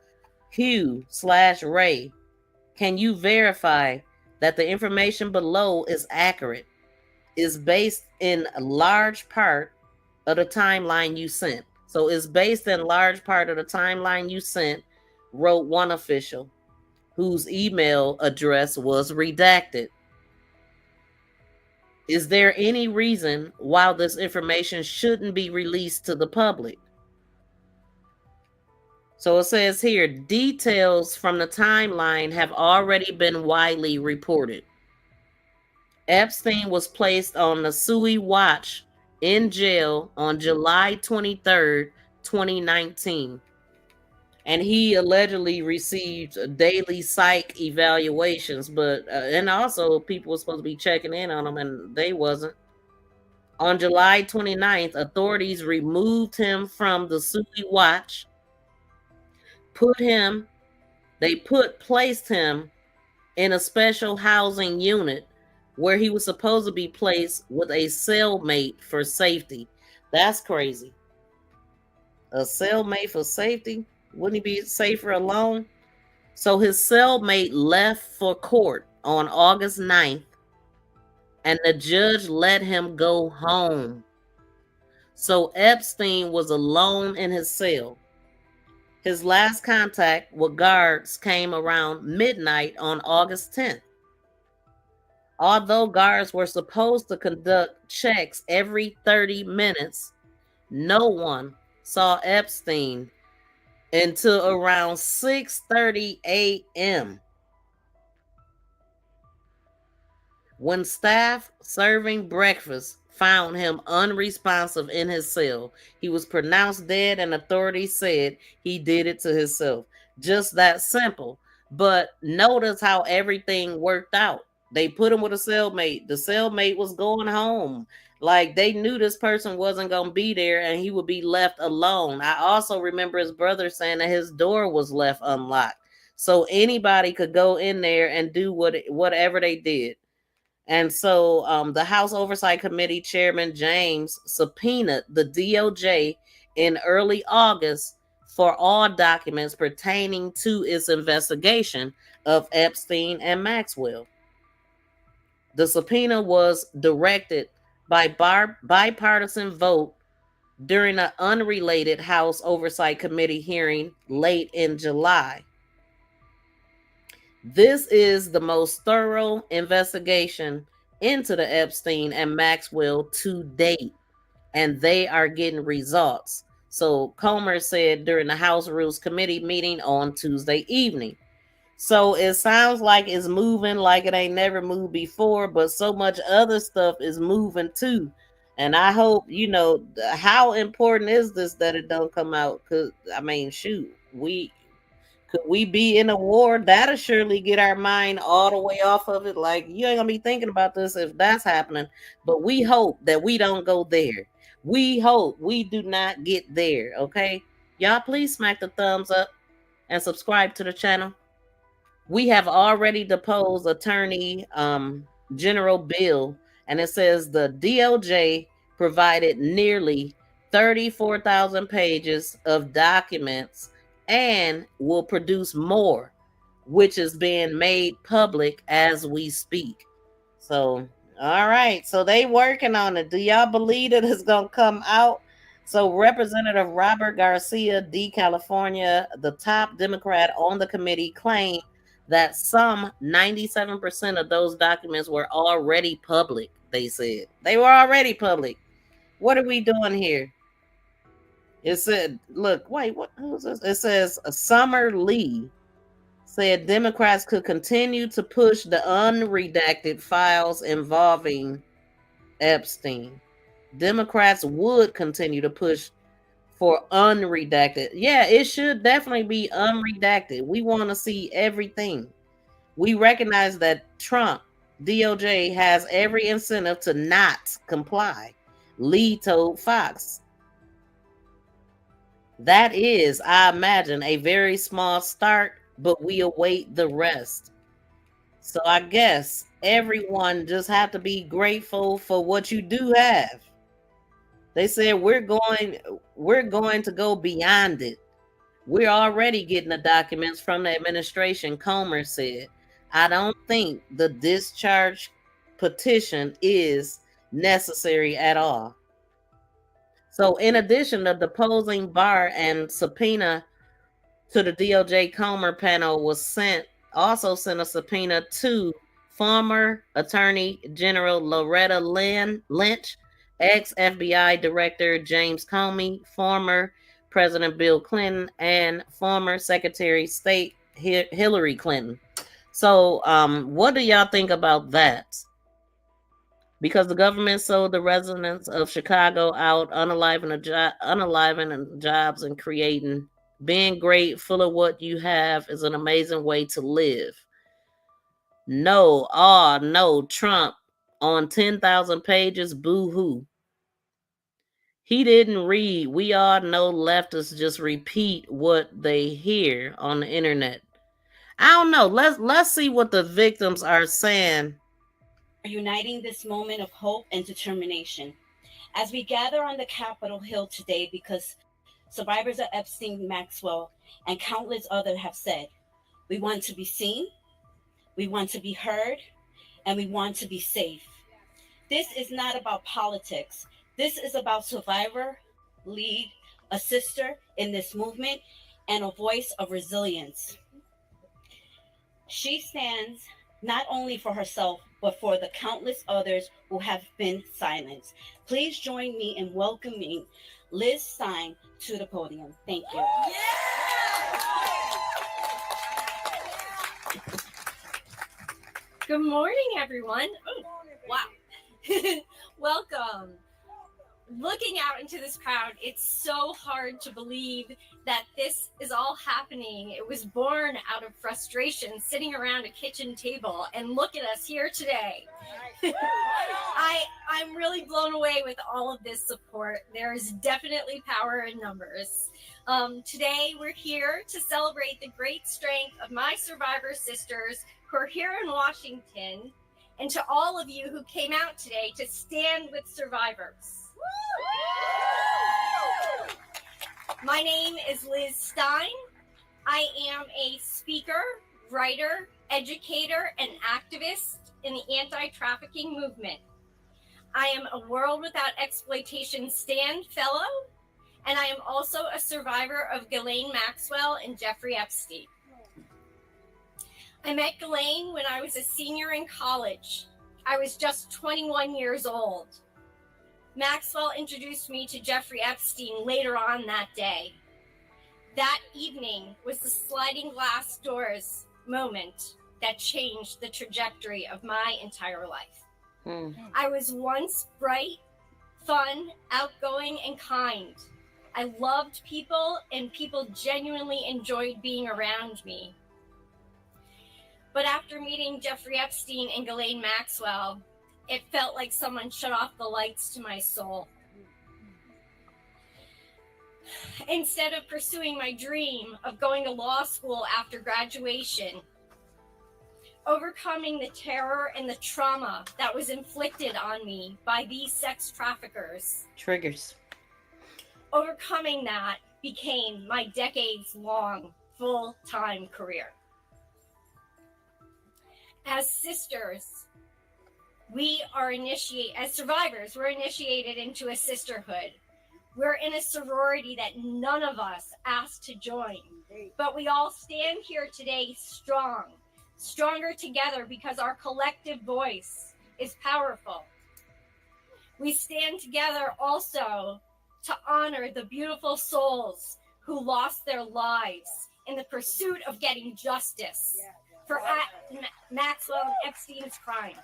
Hugh/Ray, can you verify that the information below is accurate? Is based in large part of the timeline you sent. So it's based in large part of the timeline you sent, wrote one official whose email address was redacted. Is there any reason why this information shouldn't be released to the public? So it says here, details from the timeline have already been widely reported. Epstein was placed on the Sui watch in jail on July 23rd, 2019. And he allegedly received daily psych evaluations, but and also people were supposed to be checking in on him and they wasn't. On July 29th, authorities removed him from the Sui watch, placed him in a special housing unit where he was supposed to be placed with a cellmate for safety. That's crazy. A cellmate for safety? Wouldn't he be safer alone? So his cellmate left for court on August 9th, and the judge let him go home. So Epstein was alone in his cell. His last contact with guards came around midnight on August 10th. Although guards were supposed to conduct checks every 30 minutes, no one saw Epstein until around 6:30 a.m. When staff serving breakfast found him unresponsive in his cell, he was pronounced dead, and authorities said he did it to himself. Just that simple. But notice how everything worked out. They put him with a cellmate. The cellmate was going home. Like, they knew this person wasn't going to be there and he would be left alone. I also remember his brother saying that his door was left unlocked. So anybody could go in there and do whatever they did. And so the House Oversight Committee Chairman James subpoenaed the DOJ in early August for all documents pertaining to its investigation of Epstein and Maxwell. The subpoena was directed by bipartisan vote during an unrelated House Oversight Committee hearing late in July. This is the most thorough investigation into the Epstein and Maxwell to date, and they are getting results. So Comer said during the House Rules Committee meeting on Tuesday evening. So it sounds like it's moving like it ain't never moved before, but so much other stuff is moving too. And I hope, how important is this that it don't come out? Because, I mean, shoot, could we be in a war? That'll surely get our mind all the way off of it. Like, you ain't gonna be thinking about this if that's happening. But we hope that we don't go there. We hope we do not get there. Okay, y'all, please smack the thumbs up and subscribe to the channel. We have already deposed Attorney General Bill, and it says the DOJ provided nearly 34,000 pages of documents and will produce more, which is being made public as we speak. So, all right. So they working on it. Do y'all believe that it's going to come out? So Representative Robert Garcia, D. California, the top Democrat on the committee, claimed that some 97% of those documents were already public. They said they were already public. What are we doing here? It said, look, wait, who's this? It says Summer Lee said Democrats could continue to push the unredacted files involving Epstein. Democrats would continue to push for unredacted. Yeah, it should definitely be unredacted. We want to see everything. We recognize that Trump, DOJ, has every incentive to not comply, Lee told Fox. That is, I imagine, a very small start, but we await the rest. So I guess everyone just have to be grateful for what you do have. They said we're going to go beyond it. We're already getting the documents from the administration, Comer said. I don't think the discharge petition is necessary at all. So in addition, the deposing bar and subpoena to the DOJ Comer panel was also sent a subpoena to former Attorney General Loretta Lynch, ex-FBI Director James Comey, former President Bill Clinton, and former Secretary of State Hillary Clinton. So what do y'all think about that? Because the government sold the residents of Chicago out, unaliving jobs and creating. Being grateful of what you have is an amazing way to live. No, Trump on 10,000 pages, boo-hoo. He didn't read. We all know leftists just repeat what they hear on the internet. I don't know. Let's see what the victims are saying. Uniting this moment of hope and determination. As we gather on the Capitol Hill today, because survivors of Epstein, Maxwell, and countless others have said, we want to be seen, we want to be heard, and we want to be safe. This is not about politics. This is about survivor, lead, a sister in this movement, and a voice of resilience. She stands not only for herself, but for the countless others who have been silenced. Please join me in welcoming Liz Stein to the podium. Thank you. Good morning, everyone. Oh, wow. Welcome. Looking out into this crowd, it's so hard to believe that this is all happening. It was born out of frustration, sitting around a kitchen table, and look at us here today. I'm really blown away with all of this support. There is definitely power in numbers. Today, we're here to celebrate the great strength of my survivor sisters who are here in Washington, and to all of you who came out today to stand with survivors. My name is Liz Stein. I am a speaker, writer, educator, and activist in the anti-trafficking movement. I am a World Without Exploitation Stand Fellow, and I am also a survivor of Ghislaine Maxwell and Jeffrey Epstein. I met Ghislaine when I was a senior in college. I was just 21 years old. Maxwell introduced me to Jeffrey Epstein later on that day. That evening was the sliding glass doors moment that changed the trajectory of my entire life. I was once bright, fun, outgoing, and kind. I loved people, and people genuinely enjoyed being around me. But after meeting Jeffrey Epstein and Ghislaine Maxwell, it felt like someone shut off the lights to my soul. Instead of pursuing my dream of going to law school after graduation, overcoming the terror and the trauma that was inflicted on me by these sex traffickers, overcoming that became my decades-long full-time career. As sisters, as survivors, we're initiated into a sisterhood. We're in a sorority that none of us asked to join, but we all stand here today stronger together because our collective voice is powerful. We stand together also to honor the beautiful souls who lost their lives in the pursuit of getting justice for Maxwell and Epstein's crimes.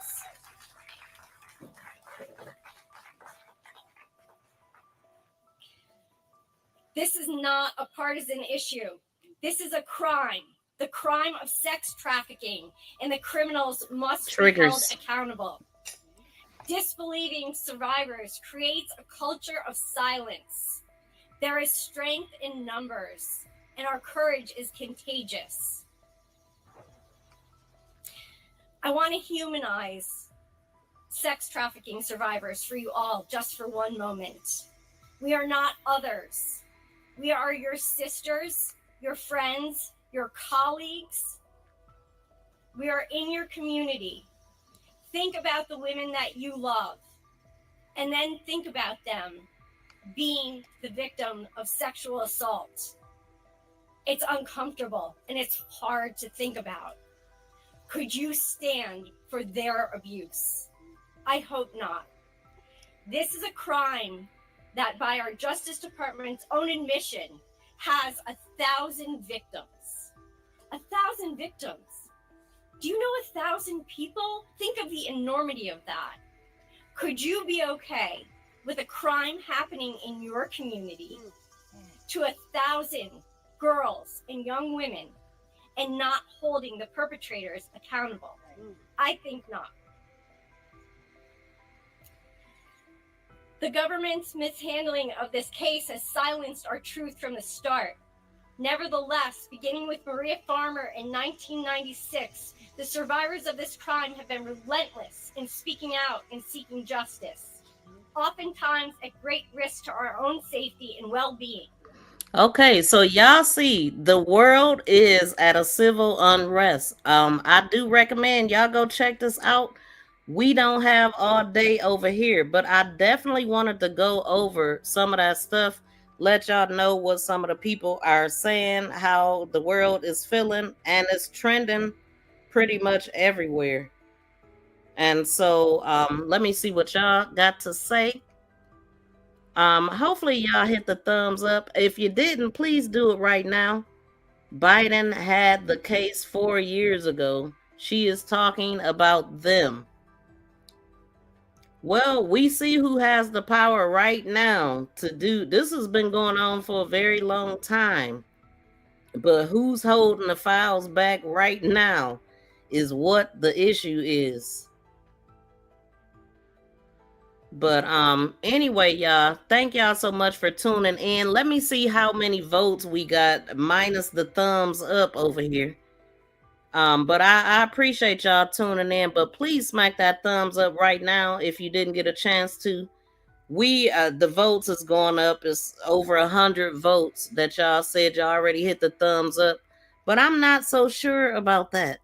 This is not a partisan issue. This is a crime, the crime of sex trafficking, and the criminals must be held accountable. Disbelieving survivors creates a culture of silence. There is strength in numbers, and our courage is contagious. I want to humanize sex trafficking survivors for you all, just for one moment. We are not others. We are your sisters, your friends, your colleagues. We are in your community. Think about the women that you love, and then think about them being the victim of sexual assault. It's uncomfortable and it's hard to think about. Could you stand for their abuse? I hope not. This is a crime that, by our Justice Department's own admission, has 1,000 victims. 1,000 victims. Do you know 1,000 people? Think of the enormity of that. Could you be okay with a crime happening in your community to 1,000 girls and young women and not holding the perpetrators accountable? I think not. The government's mishandling of this case has silenced our truth from the start. Nevertheless, beginning with Maria Farmer in 1996, the survivors of this crime have been relentless in speaking out and seeking justice, oftentimes at great risk to our own safety and well-being. Okay, so y'all see, the world is at a civil unrest. I do recommend y'all go check this out. We don't have all day over here, but I definitely wanted to go over some of that stuff, let y'all know what some of the people are saying, how the world is feeling, and it's trending pretty much everywhere. And so let me see what y'all got to say. Hopefully y'all hit the thumbs up. If you didn't, please do it right now. Biden had the case 4 years ago. She is talking about them. Well, we see who has the power right now to do this. Has been going on for a very long time. But who's holding the files back right now is what the issue is. But anyway, y'all, thank y'all so much for tuning in. Let me see how many votes we got minus the thumbs up over here. But I appreciate y'all tuning in, but please smack that thumbs up right now if you didn't get a chance to. We the votes is going up. It's over 100 votes that y'all said y'all already hit the thumbs up, but I'm not so sure about that.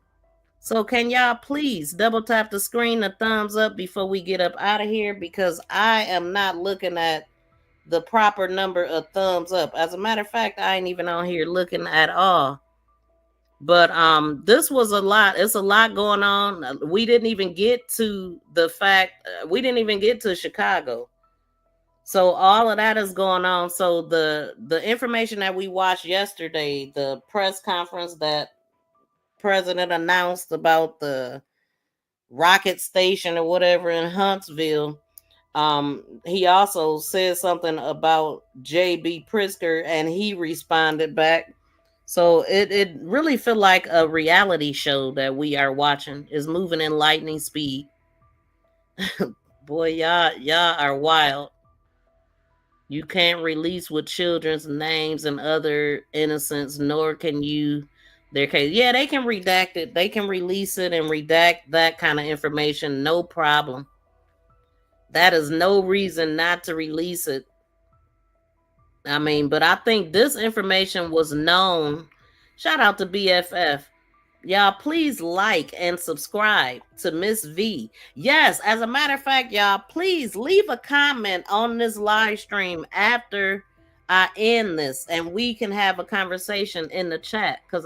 So can y'all please double tap the screen, the thumbs up before we get up out of here, because I am not looking at the proper number of thumbs up. As a matter of fact, I ain't even on here looking at all. But this was a lot. It's a lot going on. We didn't even get to the fact we didn't even get to Chicago. So all of that is going on. So the information that we watched yesterday, the press conference that president announced about the rocket station or whatever in Huntsville, he also said something about J.B. Pritzker, and he responded back. So it really feel like a reality show that we are watching. Is moving in lightning speed. Boy, y'all are wild. You can't release with children's names and other innocents, nor can you their case. Yeah, they can redact it. They can release it and redact that kind of information. No problem. That is no reason not to release it. I mean, but I think this information was known. Shout out to BFF. Y'all, please like and subscribe to Miss V. Yes, as a matter of fact, y'all, please leave a comment on this live stream after I end this, and we can have a conversation in the chat, because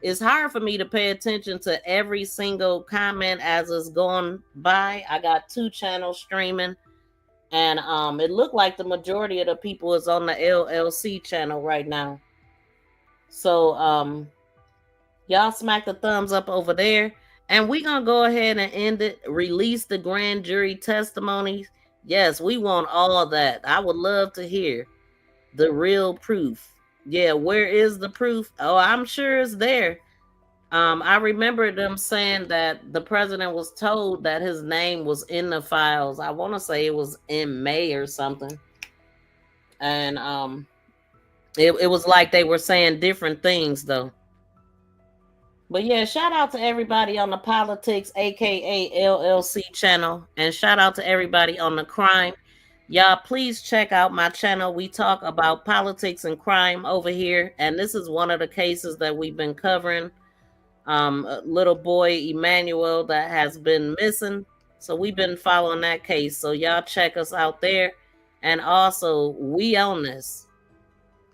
it's hard for me to pay attention to every single comment as it's going by. I got 2 channels streaming, and it looked like the majority of the people is on the LLC channel right now. So y'all smack the thumbs up over there, and we're gonna go ahead and end it. Release the grand jury testimonies. Yes, we want all of that. I would love to hear the real proof. Yeah, where is the proof? Oh, I'm sure it's there. I remember them saying that the president was told that his name was in the files. I want to say it was in May or something. And it was like they were saying different things though. But yeah, shout out to everybody on the Politics, aka LLC channel, and shout out to everybody on the crime. Y'all, please check out my channel. We talk about politics and crime over here, and this is one of the cases that we've been covering. A little boy Emmanuel that has been missing, so we've been following that case. So y'all check us out there, and also we own this.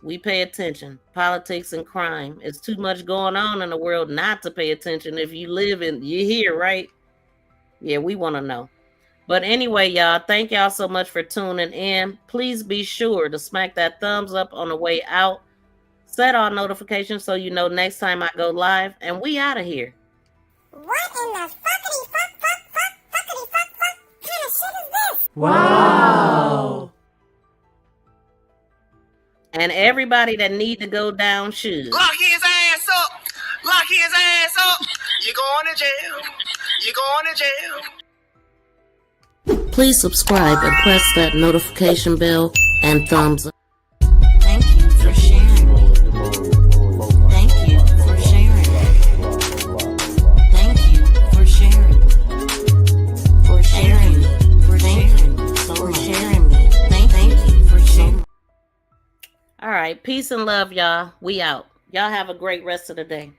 We pay attention. Politics and crime. It's too much going on in the world not to pay attention. If you live in, you're here, right? Yeah, we want to know. But anyway, y'all, thank y'all so much for tuning in. Please be sure to smack that thumbs up on the way out. Set all notifications so you know next time I go live. And we out of here. What in the fuckity fuck kind of shit is this? Wow. And everybody that need to go down should. Lock his ass up. Lock his ass up. You're going to jail. You're going to jail. Please subscribe and press that notification bell and thumbs up. Thank you for sharing me. Thank you for sharing me. Thank you for sharing me. For sharing me. For sharing me. For sharing me. Thank you for sharing me. All right. Peace and love, y'all. We out. Y'all have a great rest of the day.